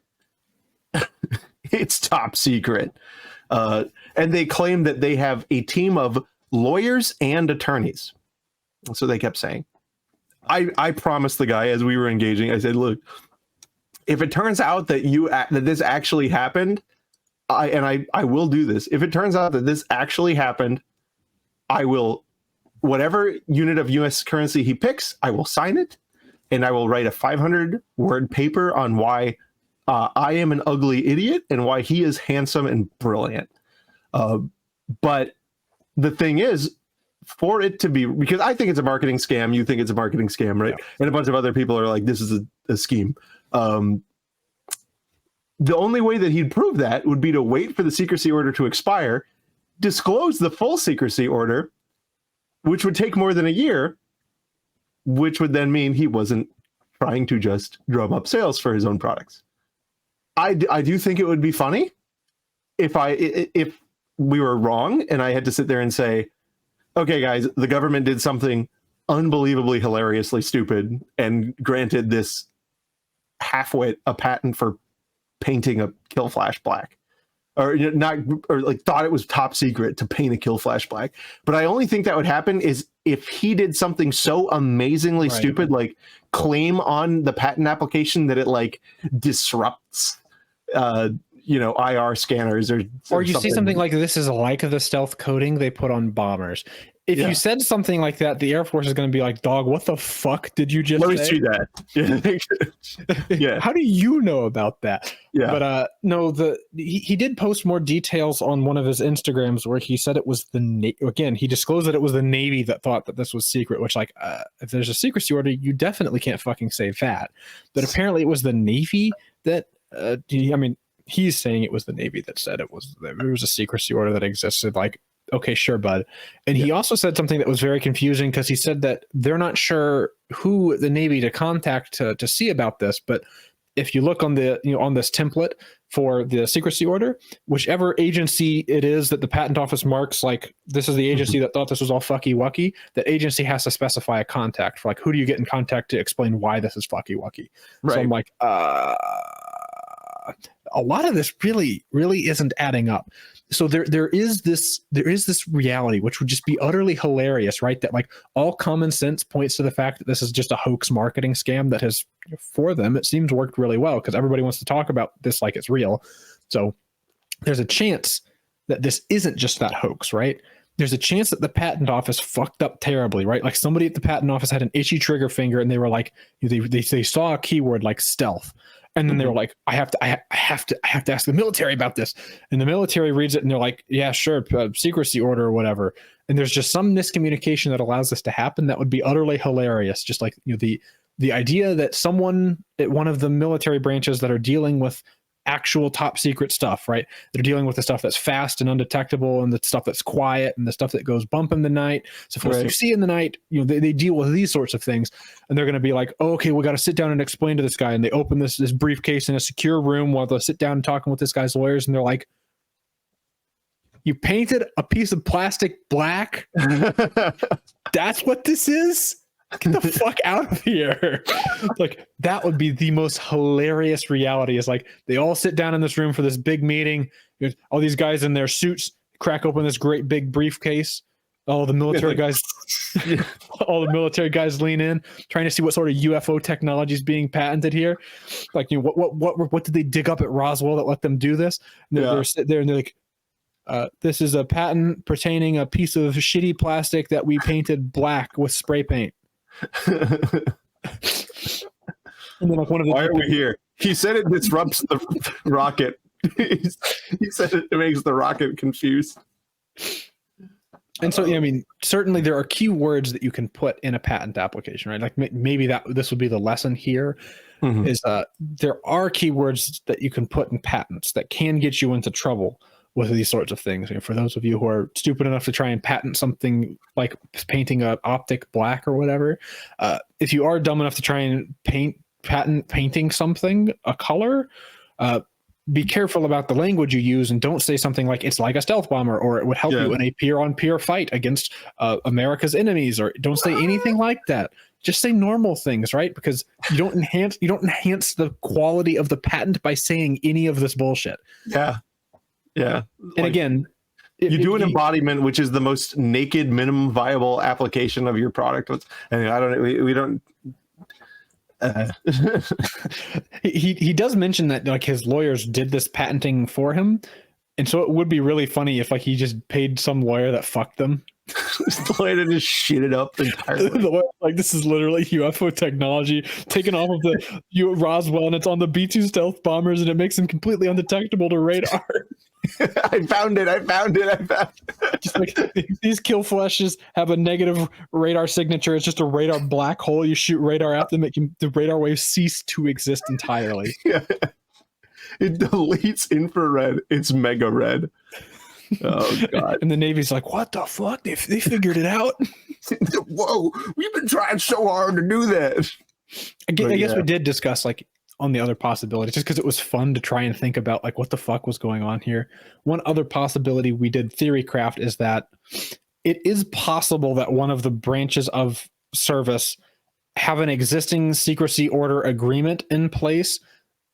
it's top secret. And they claim that they have a team of lawyers and attorneys. So they kept saying. I promised the guy as we were engaging, I said, look, if it turns out that that this actually happened, I will do this. If it turns out that this actually happened, I will, whatever unit of US currency he picks, I will sign it, and I will write a 500-word paper on why I am an ugly idiot and why he is handsome and brilliant. But the thing is, for it to be, because I think it's a marketing scam, you think it's a marketing scam, right? Yeah. And a bunch of other people are like, this is a scheme. The only way that he'd prove that would be to wait for the secrecy order to expire, disclose the full secrecy order, which would take more than a year, which would then mean he wasn't trying to just drum up sales for his own products. I do think it would be funny if we were wrong and I had to sit there and say, okay, guys, the government did something unbelievably hilariously stupid and granted this halfwit a patent for painting a kill flash black, or not, or like thought it was top secret to paint a kill flash black. But I only think that would happen is if he did something so amazingly stupid, like claim on the patent application that it like disrupts, IR scanners or you see something like this is like the stealth coating they put on bombers. If you said something like that, the Air Force is going to be like, dog, what the fuck did you just say? Let me see that. Yeah. How do you know about that? Yeah. But no, he did post more details on one of his Instagrams where he said it was again, he disclosed that it was the Navy that thought that this was secret, which like, if there's a secrecy order, you definitely can't fucking say that. But apparently it was the Navy that, he's saying it was the Navy that said there was a secrecy order that existed. Like, okay, sure, bud. And he also said something that was very confusing because he said that they're not sure who the Navy to contact to see about this. But if you look on the on this template for the secrecy order, whichever agency it is that the patent office marks, like this is the agency that thought this was all fucky wucky, that agency has to specify a contact for like who do you get in contact to explain why this is fucky wucky. Right. So I'm like, a lot of this really isn't adding up. So there is this reality which would just be utterly hilarious, right? That like all common sense points to the fact that this is just a hoax marketing scam that has, for them, it seems worked really well because everybody wants to talk about this like it's real. So there's a chance that this isn't just that hoax, right? There's a chance that the patent office fucked up terribly, right? Like somebody at the patent office had an itchy trigger finger and they were like, they saw a keyword like stealth. And then they were like, I have to ask the military about this. And the military reads it and they're like, yeah, sure, secrecy order or whatever. And there's just some miscommunication that allows this to happen. That would be utterly hilarious. Just like the idea that someone at one of the military branches that are dealing with actual top secret stuff, right? They're dealing with the stuff that's fast and undetectable and the stuff that's quiet and the stuff that goes bump in the night. So for you see in the night, they deal with these sorts of things. And they're going to be like, oh, okay, we got to sit down and explain to this guy. And they open this briefcase in a secure room while they sit down and talking with this guy's lawyers. And they're like, you painted a piece of plastic black? That's what this is? Get the fuck out of here. Like that would be the most hilarious reality is like they all sit down in this room for this big meeting. There's all these guys in their suits crack open this great big briefcase. All the military guys lean in trying to see what sort of UFO technology is being patented here. Like, what did they dig up at Roswell that let them do this? And they're sitting there and they're like, this is a patent pertaining a piece of shitty plastic that we painted black with spray paint. And then like why are we here? He said it disrupts the rocket. He said it makes the rocket confused. And so, certainly there are keywords that you can put in a patent application, right? Like maybe this would be the lesson here. Is there are keywords that you can put in patents that can get you into trouble with these sorts of things. For those of you who are stupid enough to try and patent something like painting an optic black or whatever, if you are dumb enough to try and patent painting something a color, be careful about the language you use and don't say something like it's like a stealth bomber or it would help you in a peer-on-peer fight against America's enemies, or don't say anything like that. Just say normal things, right? Because you don't enhance the quality of the patent by saying any of this bullshit. Yeah. And again, you do an embodiment, which is the most naked, minimum viable application of your product. And I don't. We don't. He does mention that like his lawyers did this patenting for him, and so it would be really funny if like he just paid some lawyer that fucked them. The lawyer just shit it up entirely. The lawyer, like, this is literally UFO technology taken off of the Roswell, and it's on the B-2 stealth bombers, and it makes them completely undetectable to radar. I found it. Just like these kill flashes have a negative radar signature. It's just a radar black hole. You shoot radar at them, the radar waves cease to exist entirely. Yeah. It deletes infrared. It's mega red. Oh god! And the Navy's like, "What the fuck? They figured it out." Whoa! We've been trying so hard to do that. I guess we did discuss like on the other possibilities, just because it was fun to try and think about like what the fuck was going on here. One other possibility we did theory craft is that it is possible that one of the branches of service have an existing secrecy order agreement in place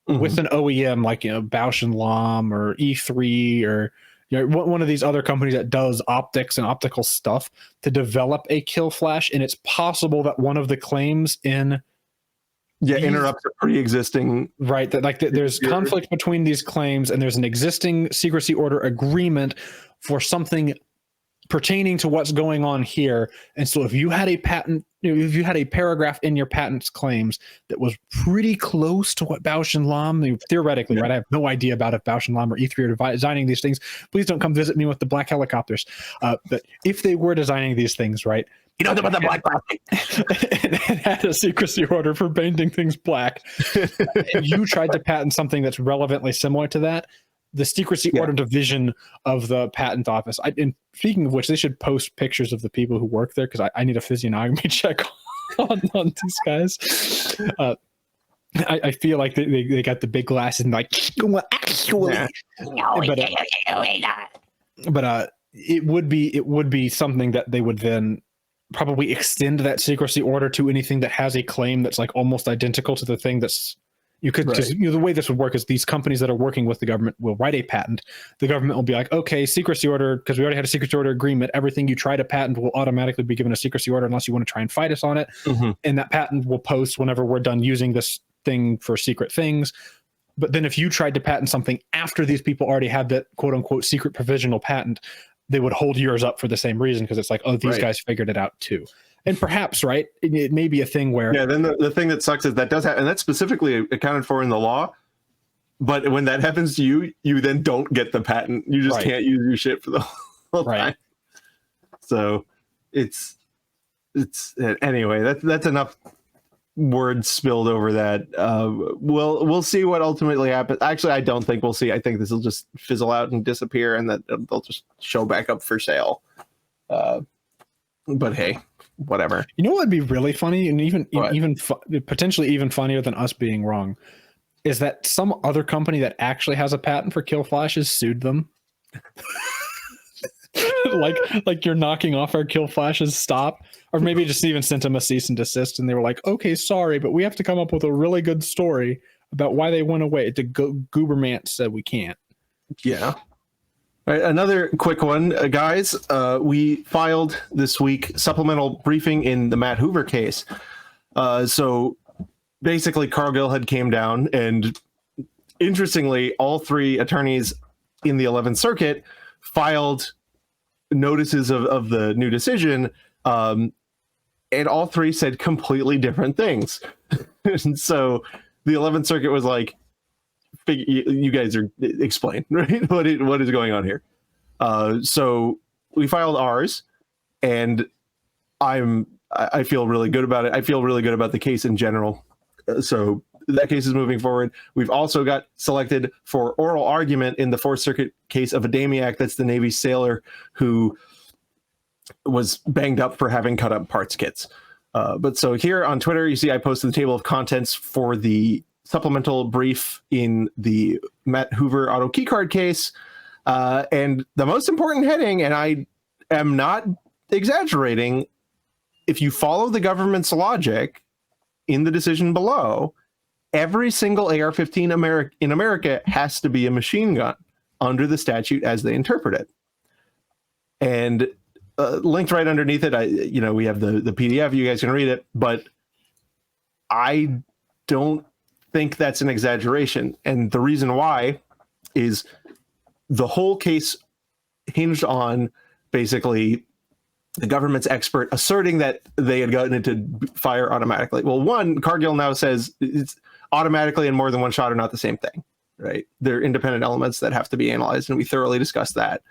with an OEM like, Bausch and Lomb or E3 or one of these other companies that does optics and optical stuff to develop a kill flash, and it's possible that one of the claims in interrupts a pre-existing, right, that there's conflict between these claims and there's an existing secrecy order agreement for something pertaining to what's going on here. And so if you had a patent, if you had a paragraph in your patent's claims that was pretty close to what Bausch and Lomb, theoretically, right? I have no idea about if Bausch and Lomb or E3 are designing these things. Please don't come visit me with the black helicopters. But if they were designing these things, right? You know about the black plastic. It had a secrecy order for painting things black. And you tried to patent something that's relevantly similar to that. The secrecy order division of the patent office. And speaking of which, they should post pictures of the people who work there, because I need a physiognomy check on these guys. I feel like they got the big glasses and like, well, actually, but it would be something that they would then probably extend that secrecy order to anything that has a claim that's like almost identical to the thing that's. You could just, the way this would work is these companies that are working with the government will write a patent. The government will be like, okay, secrecy order, because we already had a secrecy order agreement. Everything you try to patent will automatically be given a secrecy order unless you want to try and fight us on it. And that patent will post whenever we're done using this thing for secret things. But then if you tried to patent something after these people already had that quote unquote secret provisional patent, they would hold yours up for the same reason, because it's like, oh, these guys figured it out too. And perhaps, right, it may be a thing where... Yeah, then the thing that sucks is that does happen, and that's specifically accounted for in the law. But when that happens to you, you then don't get the patent. You just can't use your shit for the whole time. So it's anyway, that's enough words spilled over that. We'll see what ultimately happens. Actually, I don't think we'll see. I think this will just fizzle out and disappear, and that they'll just show back up for sale. But hey, whatever. You know what would be really funny, and even potentially even funnier than us being wrong, is that some other company that actually has a patent for kill flashes sued them. like you're knocking off our kill flashes, stop. Or maybe just even sent them a cease and desist, and they were like, okay, sorry, but we have to come up with a really good story about why they went away. The Goobermant said we can't. Yeah. All right, another quick one, guys. We filed this week supplemental briefing in the Matt Hoover case. So basically, Cargill had came down, and interestingly, all three attorneys in the 11th Circuit filed notices of the new decision, and all three said completely different things. And so the 11th Circuit was like, you guys are explain, right? What is going on here? So we filed ours, and I feel really good about it. I feel really good about the case in general. So that case is moving forward. We've also got selected for oral argument in the 4th Circuit case of Adamiak. That's the Navy sailor who was banged up for having cut up parts kits. But so here on Twitter, you see I posted the table of contents for the supplemental brief in the Matt Hoover Auto Keycard case. And the most important heading, and I am not exaggerating, if you follow the government's logic in the decision below, every single AR-15 in America has to be a machine gun under the statute as they interpret it. And linked right underneath it, we have the PDF. You guys can read it, but I don't think that's an exaggeration. And the reason why is the whole case hinged on basically the government's expert asserting that they had gotten it to fire automatically. Well, one, Cargill now says it's automatically and more than one shot are not the same thing, right? They're independent elements that have to be analyzed, and we thoroughly discussed that.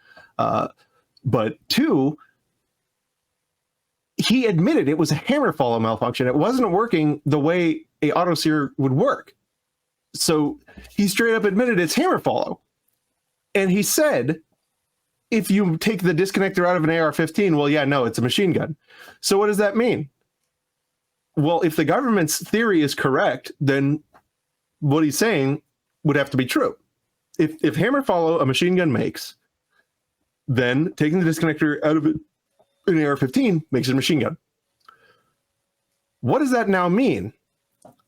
But two, he admitted it was a hammer follow malfunction. It wasn't working the way a autoseer would work. So he straight up admitted it's hammer follow. And he said, if you take the disconnector out of an AR-15, well, yeah, no, it's a machine gun. So what does that mean? Well, if the government's theory is correct, then what he's saying would have to be true. If hammer follow a machine gun makes, then taking the disconnector out of an AR-15 makes it a machine gun. What does that now mean?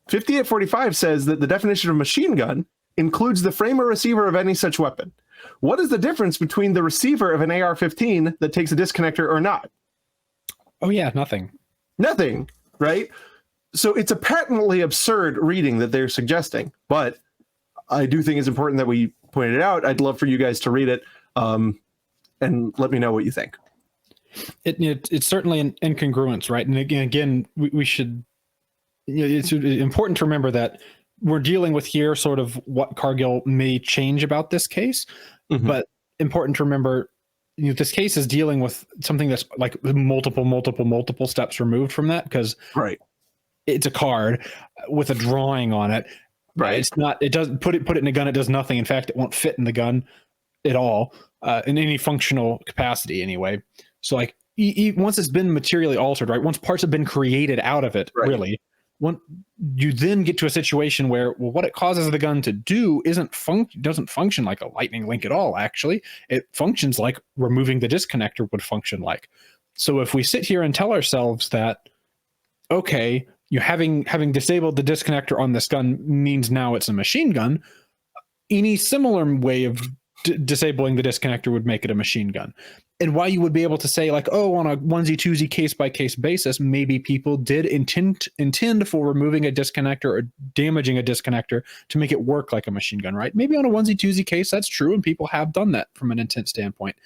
5845 says that the definition of machine gun includes the frame or receiver of any such weapon. What is the difference between the receiver of an AR-15 that takes a disconnector or not? Oh yeah, nothing. Nothing, right? So it's a patently absurd reading that they're suggesting, but I do think it's important that we point it out. I'd love for you guys to read it and let me know what you think. It's certainly an incongruence, right? And again, we should, it's important to remember that we're dealing with here sort of what Cargill may change about this case, but important to remember, this case is dealing with something that's like multiple steps removed from that, because it's a card with a drawing on it. Right. It's not, it doesn't put it in a gun. It does nothing. In fact, it won't fit in the gun at all, in any functional capacity anyway. So like once it's been materially altered, right? Once parts have been created out of it, really, you then get to a situation where, well, what it causes the gun to do doesn't function like a lightning link at all. Actually, it functions like removing the disconnector would function like. So if we sit here and tell ourselves that, okay, you having disabled the disconnector on this gun means now it's a machine gun, any similar way of disabling the disconnector would make it a machine gun. And while you would be able to say like, oh, on a onesie twosie case by case basis, maybe people did intend for removing a disconnector or damaging a disconnector to make it work like a machine gun, right? Maybe on a onesie twosie case, that's true. And people have done that from an intent standpoint.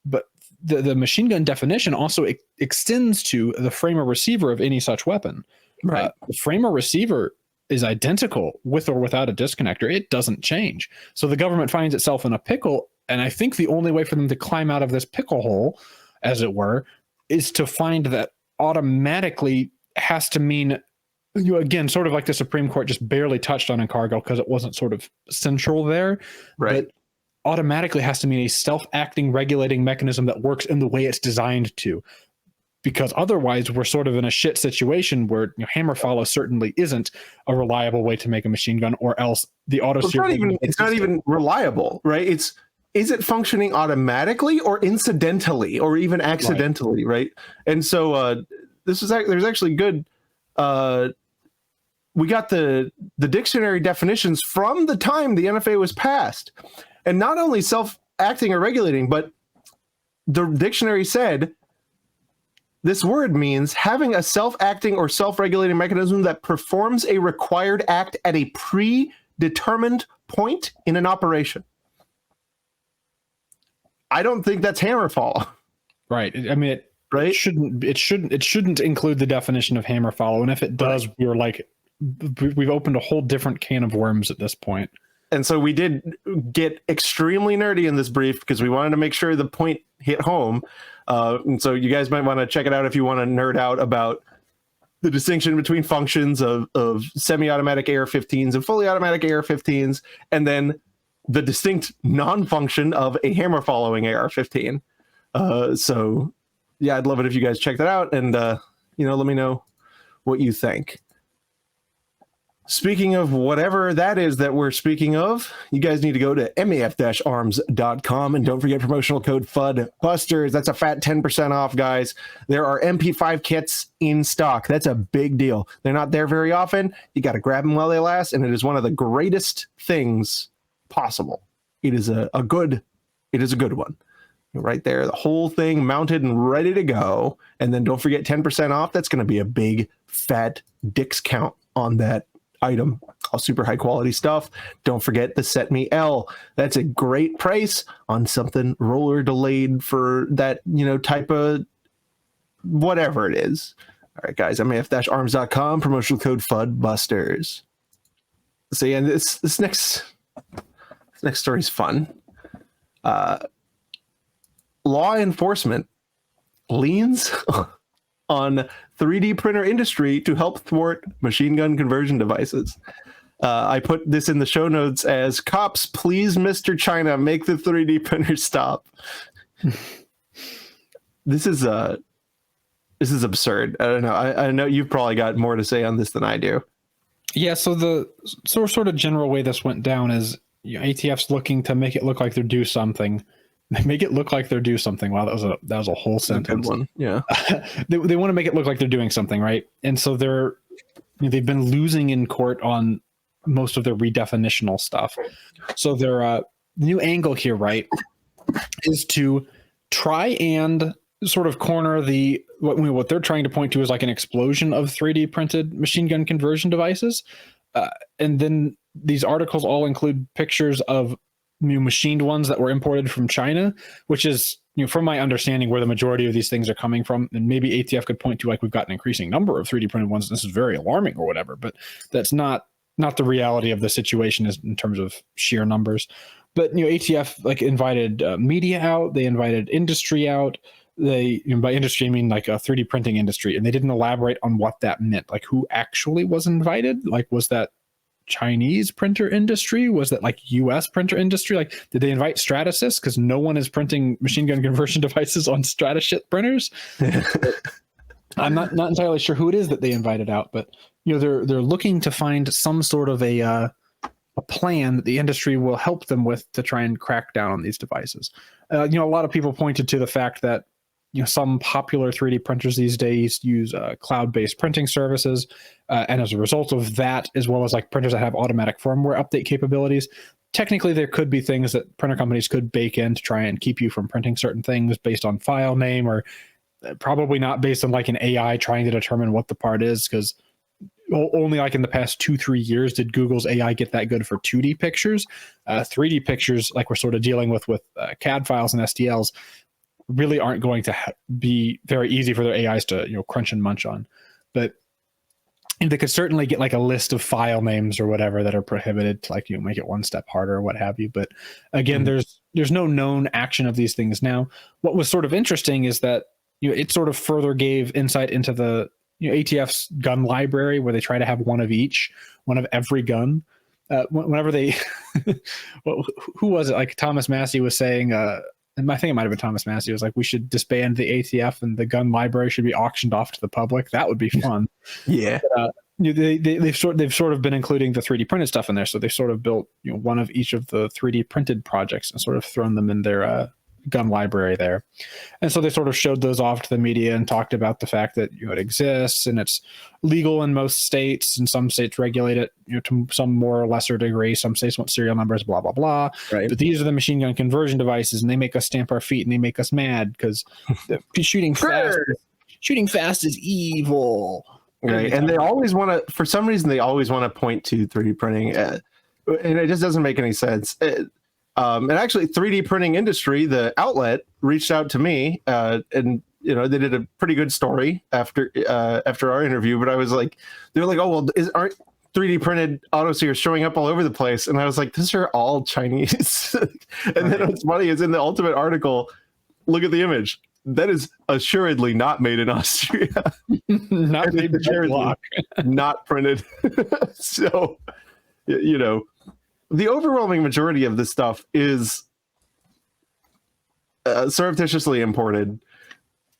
But the machine gun definition also extends to the frame or receiver of any such weapon. Right. The frame or receiver is identical with or without a disconnector. It doesn't change. So the government finds itself in a pickle. And I think the only way for them to climb out of this pickle hole, as it were, is to find that automatically has to mean, again, sort of like the Supreme Court just barely touched on in Cargill because it wasn't sort of central there. Right. But automatically has to mean a self-acting regulating mechanism that works in the way it's designed to. Because otherwise we're sort of in a shit situation where hammer follow certainly isn't a reliable way to make a machine gun, or else the auto it's not even reliable, right? Is it functioning automatically or incidentally or even accidentally, right? And so there's actually good we got the dictionary definitions from the time the NFA was passed. And not only self-acting or regulating, but the dictionary said this word means having a self-acting or self-regulating mechanism that performs a required act at a predetermined point in an operation. I don't think that's hammer follow. Right. I mean, it shouldn't include the definition of hammer follow. And if it does, we've opened a whole different can of worms at this point. And so we did get extremely nerdy in this brief because we wanted to make sure the point hit home. And so you guys might want to check it out if you want to nerd out about the distinction between functions of semi-automatic AR-15s and fully automatic AR-15s, and then the distinct non-function of a hammer following AR-15. So yeah, I'd love it if you guys check that out and let me know what you think. Speaking of whatever that is that we're speaking of, you guys need to go to maf-arms.com and don't forget promotional code FUDBusters. That's a fat 10% off, guys. There are MP5 kits in stock. That's a big deal. They're not there very often. You got to grab them while they last, and it is one of the greatest things possible. It is a good one. Right there, the whole thing mounted and ready to go. And then don't forget 10% off. That's going to be a big fat dicks count on that item. All super high quality stuff. Don't forget the Set Me L. That's a great price on something roller delayed for that, type of whatever it is. All right, guys, maf-arms.com, promotional code FUDBusters. So yeah, this next story is fun. Law enforcement leans on 3D printer industry to help thwart machine gun conversion devices. I put this in the show notes as cops, please, Mr. China, make the 3D printer stop. This is absurd. I don't know. I know you've probably got more to say on this than I do. Yeah. So the sort of general way this went down is ATF's looking to make it look like they're due something. They make it look like they're doing something. Wow, that was a whole sentence. Good one. Yeah. They want to make it look like they're doing something, right? And so they've been losing in court on most of their redefinitional stuff. So their new angle here, right, is to try and sort of corner what they're trying to point to is like an explosion of 3D printed machine gun conversion devices. And then these articles all include pictures of new machined ones that were imported from China, which is, from my understanding, where the majority of these things are coming from. And maybe ATF could point to, like, we've got an increasing number of 3D printed ones. This is very alarming or whatever, but that's not the reality of the situation is in terms of sheer numbers. But, ATF like invited media out, they invited industry out. They, by industry, I mean like a 3D printing industry, and they didn't elaborate on what that meant. Like, who actually was invited? Like, was that Chinese printer industry? Was that like US printer industry? Like, did they invite Stratasys? Because no one is printing machine gun conversion devices on Stratasys printers. I'm not entirely sure who it is that they invited out, but they're looking to find some sort of a plan that the industry will help them with to try and crack down on these devices. A lot of people pointed to the fact that some popular 3D printers these days use cloud-based printing services, and as a result of that, as well as like printers that have automatic firmware update capabilities, technically there could be things that printer companies could bake in to try and keep you from printing certain things based on file name, or probably not based on like an AI trying to determine what the part is, because only like in the past 2-3 years did Google's AI get that good for 2D pictures. 3D pictures, like we're sort of dealing with CAD files and STLs, really aren't going to be very easy for their AIs to crunch and munch on. But they could certainly get like a list of file names or whatever that are prohibited to like make it one step harder or what have you. But again, there's no known action of these things now. What was sort of interesting is that it sort of further gave insight into the ATF's gun library, where they try to have one of each, one of every gun. Whenever they, well, who was it? Like Thomas Massey was saying, and I think it might have been Thomas Massey, was like, we should disband the ATF and the gun library should be auctioned off to the public. That would be fun. Yeah. But, they've sort of been including the 3D printed stuff in there. So they've sort of built one of each of the 3D printed projects and sort of thrown them in their gun library there. And so they sort of showed those off to the media and talked about the fact that it exists and it's legal in most states, and some states regulate it to some more or lesser degree. Some states want serial numbers, blah blah blah. Right. But these are the machine gun conversion devices, and they make us stamp our feet and they make us mad because shooting fast is evil. Right. And they always want to, for some reason, they always want to point to 3D printing, and it just doesn't make any sense. And actually, 3D printing industry, the outlet, reached out to me, and they did a pretty good story after our interview. But I was like, they were like, oh well, aren't 3D printed autoseers showing up all over the place? And I was like, these are all Chinese. And then what's funny is in the ultimate article, look at the image. That is assuredly not made in Austria. Not made in not printed. So, the overwhelming majority of this stuff is surreptitiously imported.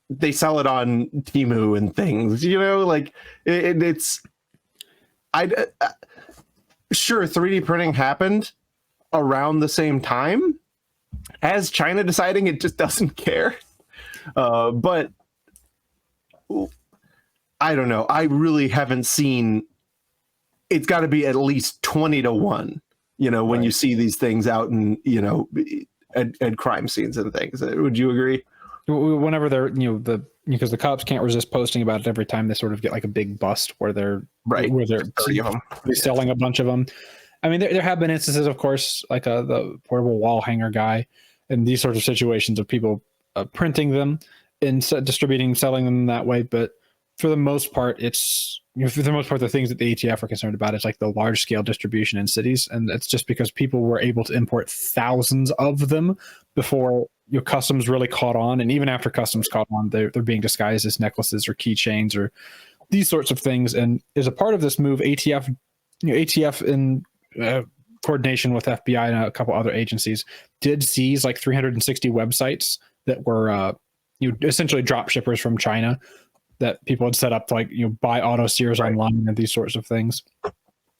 They sell it on Temu and things, like it's. Sure, 3D printing happened around the same time as China deciding it just doesn't care. But I don't know. I really haven't seen. It's got to be at least 20-1. When right. You see these things out in, at crime scenes and things. Would you agree? Whenever they're, because the cops can't resist posting about it every time they sort of get like a big bust where they're selling a bunch of them. I mean, there have been instances, of course, like the portable wall hanger guy and these sorts of situations of people printing them and distributing, selling them that way. But for the most part, the things that the ATF are concerned about is like the large scale distribution in cities. And it's just because people were able to import thousands of them before customs really caught on. And even after customs caught on, they're being disguised as necklaces or keychains or these sorts of things. And as a part of this move, ATF in coordination with FBI and a couple other agencies did seize like 360 websites that were essentially drop shippers from China that people had set up to buy auto sears online and these sorts of things.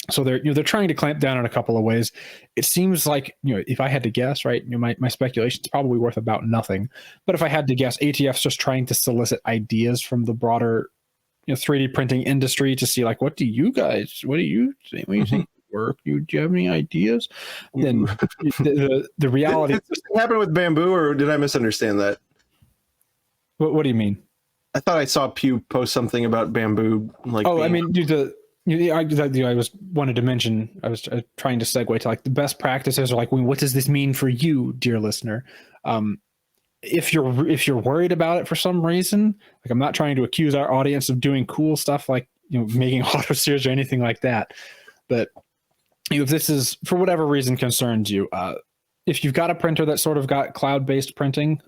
So they're trying to clamp down in a couple of ways. It seems like, if I had to guess, right, my speculation is probably worth about nothing. But if I had to guess, ATF's just trying to solicit ideas from the broader 3D printing industry to see, like, what do you think would work? Do you have any ideas? Then the reality. Did this happen with bamboo, or did I misunderstand that? What do you mean? I thought I saw Pew post something about bamboo. Like, I mean, I was wanted to mention. I was trying to segue to, like, the best practices are, like, what does this mean for you, dear listener? If you're worried about it for some reason, like, I'm not trying to accuse our audience of doing cool stuff like making auto sears or anything like that, but if this is for whatever reason concerns you, if you've got a printer that sort of got cloud-based printing,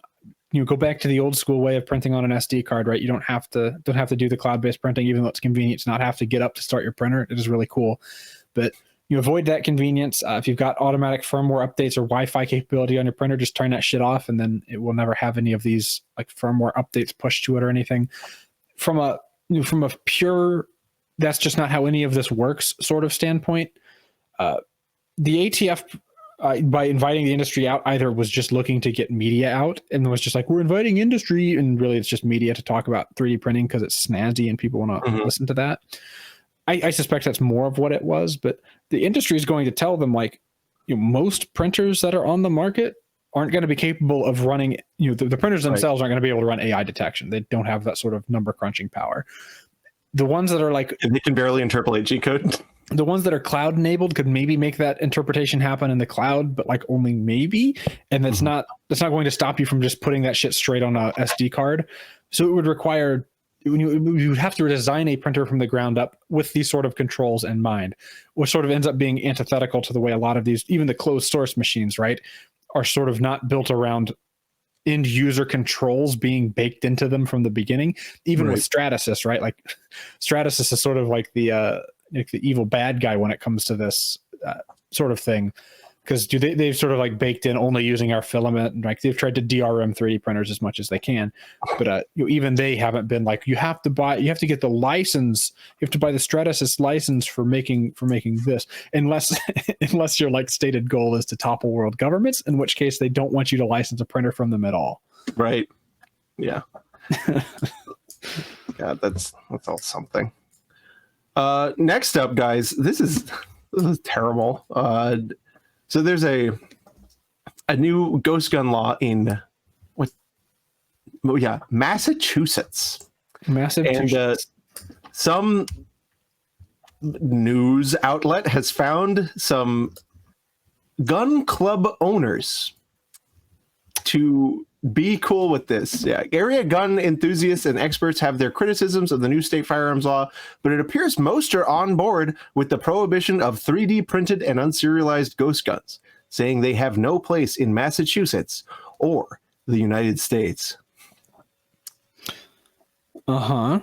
go back to the old school way of printing on an SD card, right? You don't have to do the cloud-based printing, even though it's convenient to not have to get up to start your printer. It is really cool, but you avoid that convenience. If you've got automatic firmware updates or Wi-Fi capability on your printer, just turn that shit off, and then it will never have any of these, like, firmware updates pushed to it or anything. From a pure, that's just not how any of this works sort of standpoint. The ATF, by inviting the industry out, either was just looking to get media out and was just like, we're inviting industry, and really it's just media to talk about 3D printing because it's snazzy and people want to listen to that. I suspect that's more of what it was, but the industry is going to tell them, like, most printers that are on the market aren't going to be capable of running, the printers themselves aren't going to be able to run AI detection. They don't have that sort of number crunching power. The ones that are like, they can barely interpolate G code. The ones that are cloud enabled could maybe make that interpretation happen in the cloud, but, like, only maybe. And that's not going to stop you from just putting that shit straight on a SD card. So it would require, you would have to design a printer from the ground up with these sort of controls in mind, which sort of ends up being antithetical to the way a lot of these, even the closed source machines, right, are sort of not built around end user controls being baked into them from the beginning. Even with Stratasys, right? Like, Stratasys is sort of like the evil bad guy when it comes to this sort of thing, because they've sort of, like, baked in only using our filament, and, like, they've tried to DRM 3D printers as much as they can, but even they haven't been like, you have to get the license, you have to buy the Stratasys license for making this, unless your, like, stated goal is to topple world governments, in which case they don't want you to license a printer from them at all. Right. Yeah. God, that's all something. Next up, guys, this is terrible. So there's a new ghost gun law in Massachusetts. And some news outlet has found some gun club owners to be cool with this. Yeah, area gun enthusiasts and experts have their criticisms of the new state firearms law, but it appears most are on board with the prohibition of 3D printed and unserialized ghost guns, saying they have no place in Massachusetts or the United States. Yeah.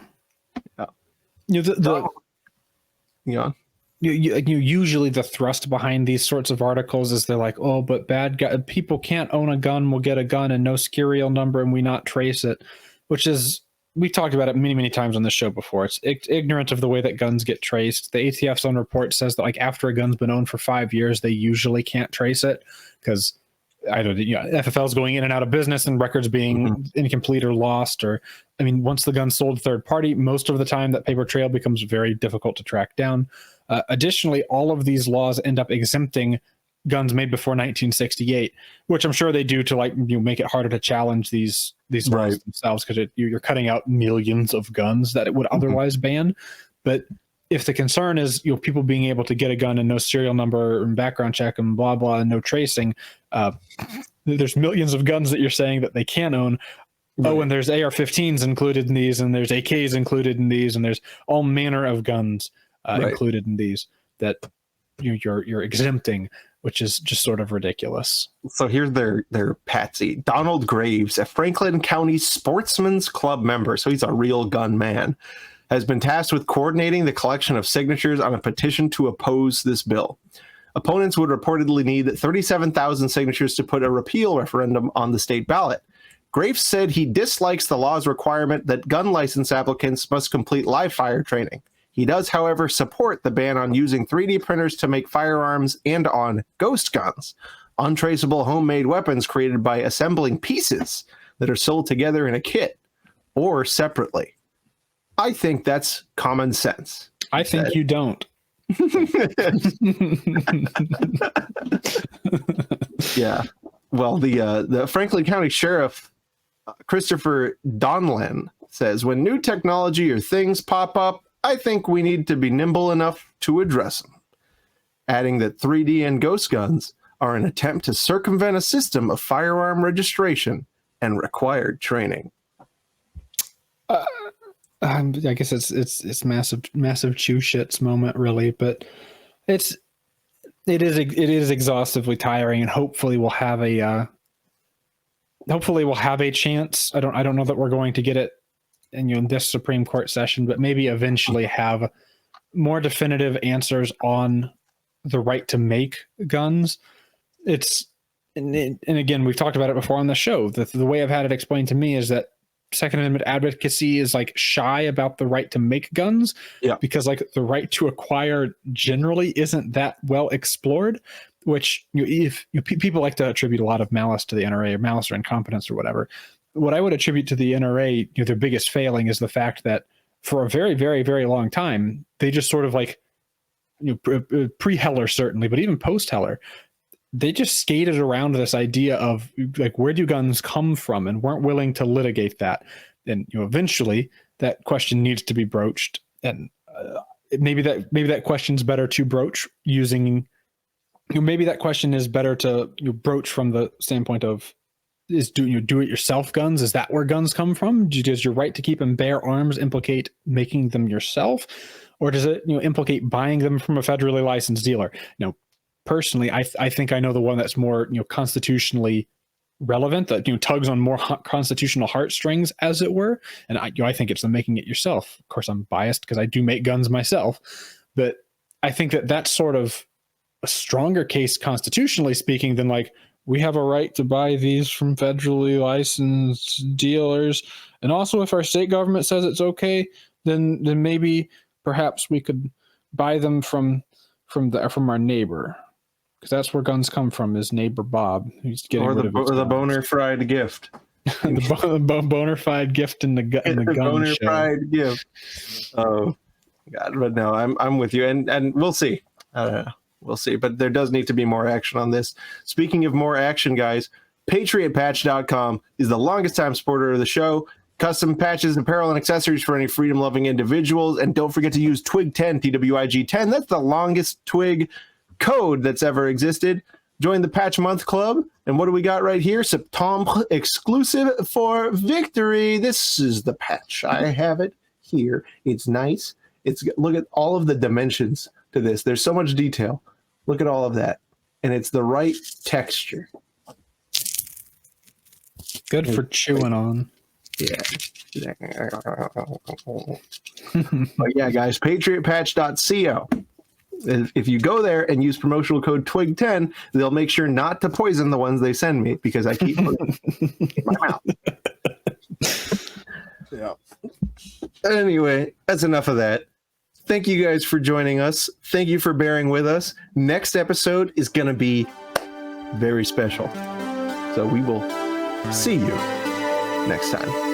Usually the thrust behind these sorts of articles is they're like, oh, but people can't own a gun, will get a gun and no serial number and we not trace it, which is, we talked about it many, many times on this show before. It's ignorant of the way that guns get traced. The ATF's own report says that, like, after a gun's been owned for 5 years, they usually can't trace it because FFL's going in and out of business and records being incomplete or lost, or, I mean, once the gun's sold third party, most of the time that paper trail becomes very difficult to track down. Additionally, all of these laws end up exempting guns made before 1968, which I'm sure they do to, like, make it harder to challenge these laws themselves, because you're cutting out millions of guns that it would otherwise ban. But if the concern is people being able to get a gun and no serial number and background check and blah blah and no tracing, there's millions of guns that you're saying that they can own. Oh, and there's AR-15s included in these, and there's AKs included in these, and there's all manner of guns included in these that you're exempting, which is just sort of ridiculous. So here's their patsy. Donald Graves, a Franklin County Sportsman's Club member, so he's a real gun man, has been tasked with coordinating the collection of signatures on a petition to oppose this bill. Opponents would reportedly need 37,000 signatures to put a repeal referendum on the state ballot. Graves said he dislikes the law's requirement that gun license applicants must complete live fire training. He does, however, support the ban on using 3D printers to make firearms and on ghost guns, untraceable homemade weapons created by assembling pieces that are sold together in a kit or separately. I think that's common sense. I think you don't. Yeah. Well, the Franklin County Sheriff, Christopher Donlan, says, when new technology or things pop up, I think we need to be nimble enough to address them. Adding that 3D and ghost guns are an attempt to circumvent a system of firearm registration and required training. I guess it's massive chew shits moment, really, but it is exhaustively tiring, and hopefully we'll have a chance. I don't know that we're going to get it in this Supreme Court session, but maybe eventually have more definitive answers on the right to make guns. And again, we've talked about it before on the show. The way I've had it explained to me is that Second Amendment advocacy is like shy about the right to make guns, because like the right to acquire generally isn't that well explored, which people like to attribute a lot of malice to the NRA, or malice or incompetence or whatever. What I would attribute to the NRA, their biggest failing is the fact that for a very, very, very long time, they just sort of like, pre-Heller certainly, but even post-Heller, they just skated around this idea of like, where do guns come from, and weren't willing to litigate that. And eventually that question needs to be broached, and maybe that question's better to broach using. Maybe that question is better to broach from the standpoint of, is do it yourself guns? Is that where guns come from? Does your right to keep and bear arms implicate making them yourself, or does it implicate buying them from a federally licensed dealer? Personally, I think I know the one that's more constitutionally relevant, that tugs on more constitutional heartstrings, as it were. And I think it's the making it yourself. Of course, I'm biased because I do make guns myself, but I think that that's sort of a stronger case constitutionally speaking than like, we have a right to buy these from federally licensed dealers, and also if our state government says it's okay, then maybe perhaps we could buy them from our neighbor, because that's where guns come from, is neighbor Bob, who's getting rid of the bona fide gift. the bona fide gift in the gun bona show. Fide gift. Oh God, but no, I'm with you, and we'll see. We'll see, but there does need to be more action on this. Speaking of more action, guys, PatriotPatch.com is the longest time supporter of the show. Custom patches, apparel, and accessories for any freedom-loving individuals. And don't forget to use Twig10, TWIG10. That's the longest Twig code that's ever existed. Join the Patch Month Club. And what do we got right here? Septembre exclusive for victory. This is the patch. I have it here. It's nice. Look at all of the dimensions to this. There's so much detail. Look at all of that. And it's the right texture. Good for chewing on. Yeah. But yeah, guys, patriotpatch.co. If you go there and use promotional code TWIG10, they'll make sure not to poison the ones they send me, because I keep putting in my mouth. Yeah. Anyway, that's enough of that. Thank you guys for joining us. Thank you for bearing with us. Next episode is going to be very special. So we will see you next time.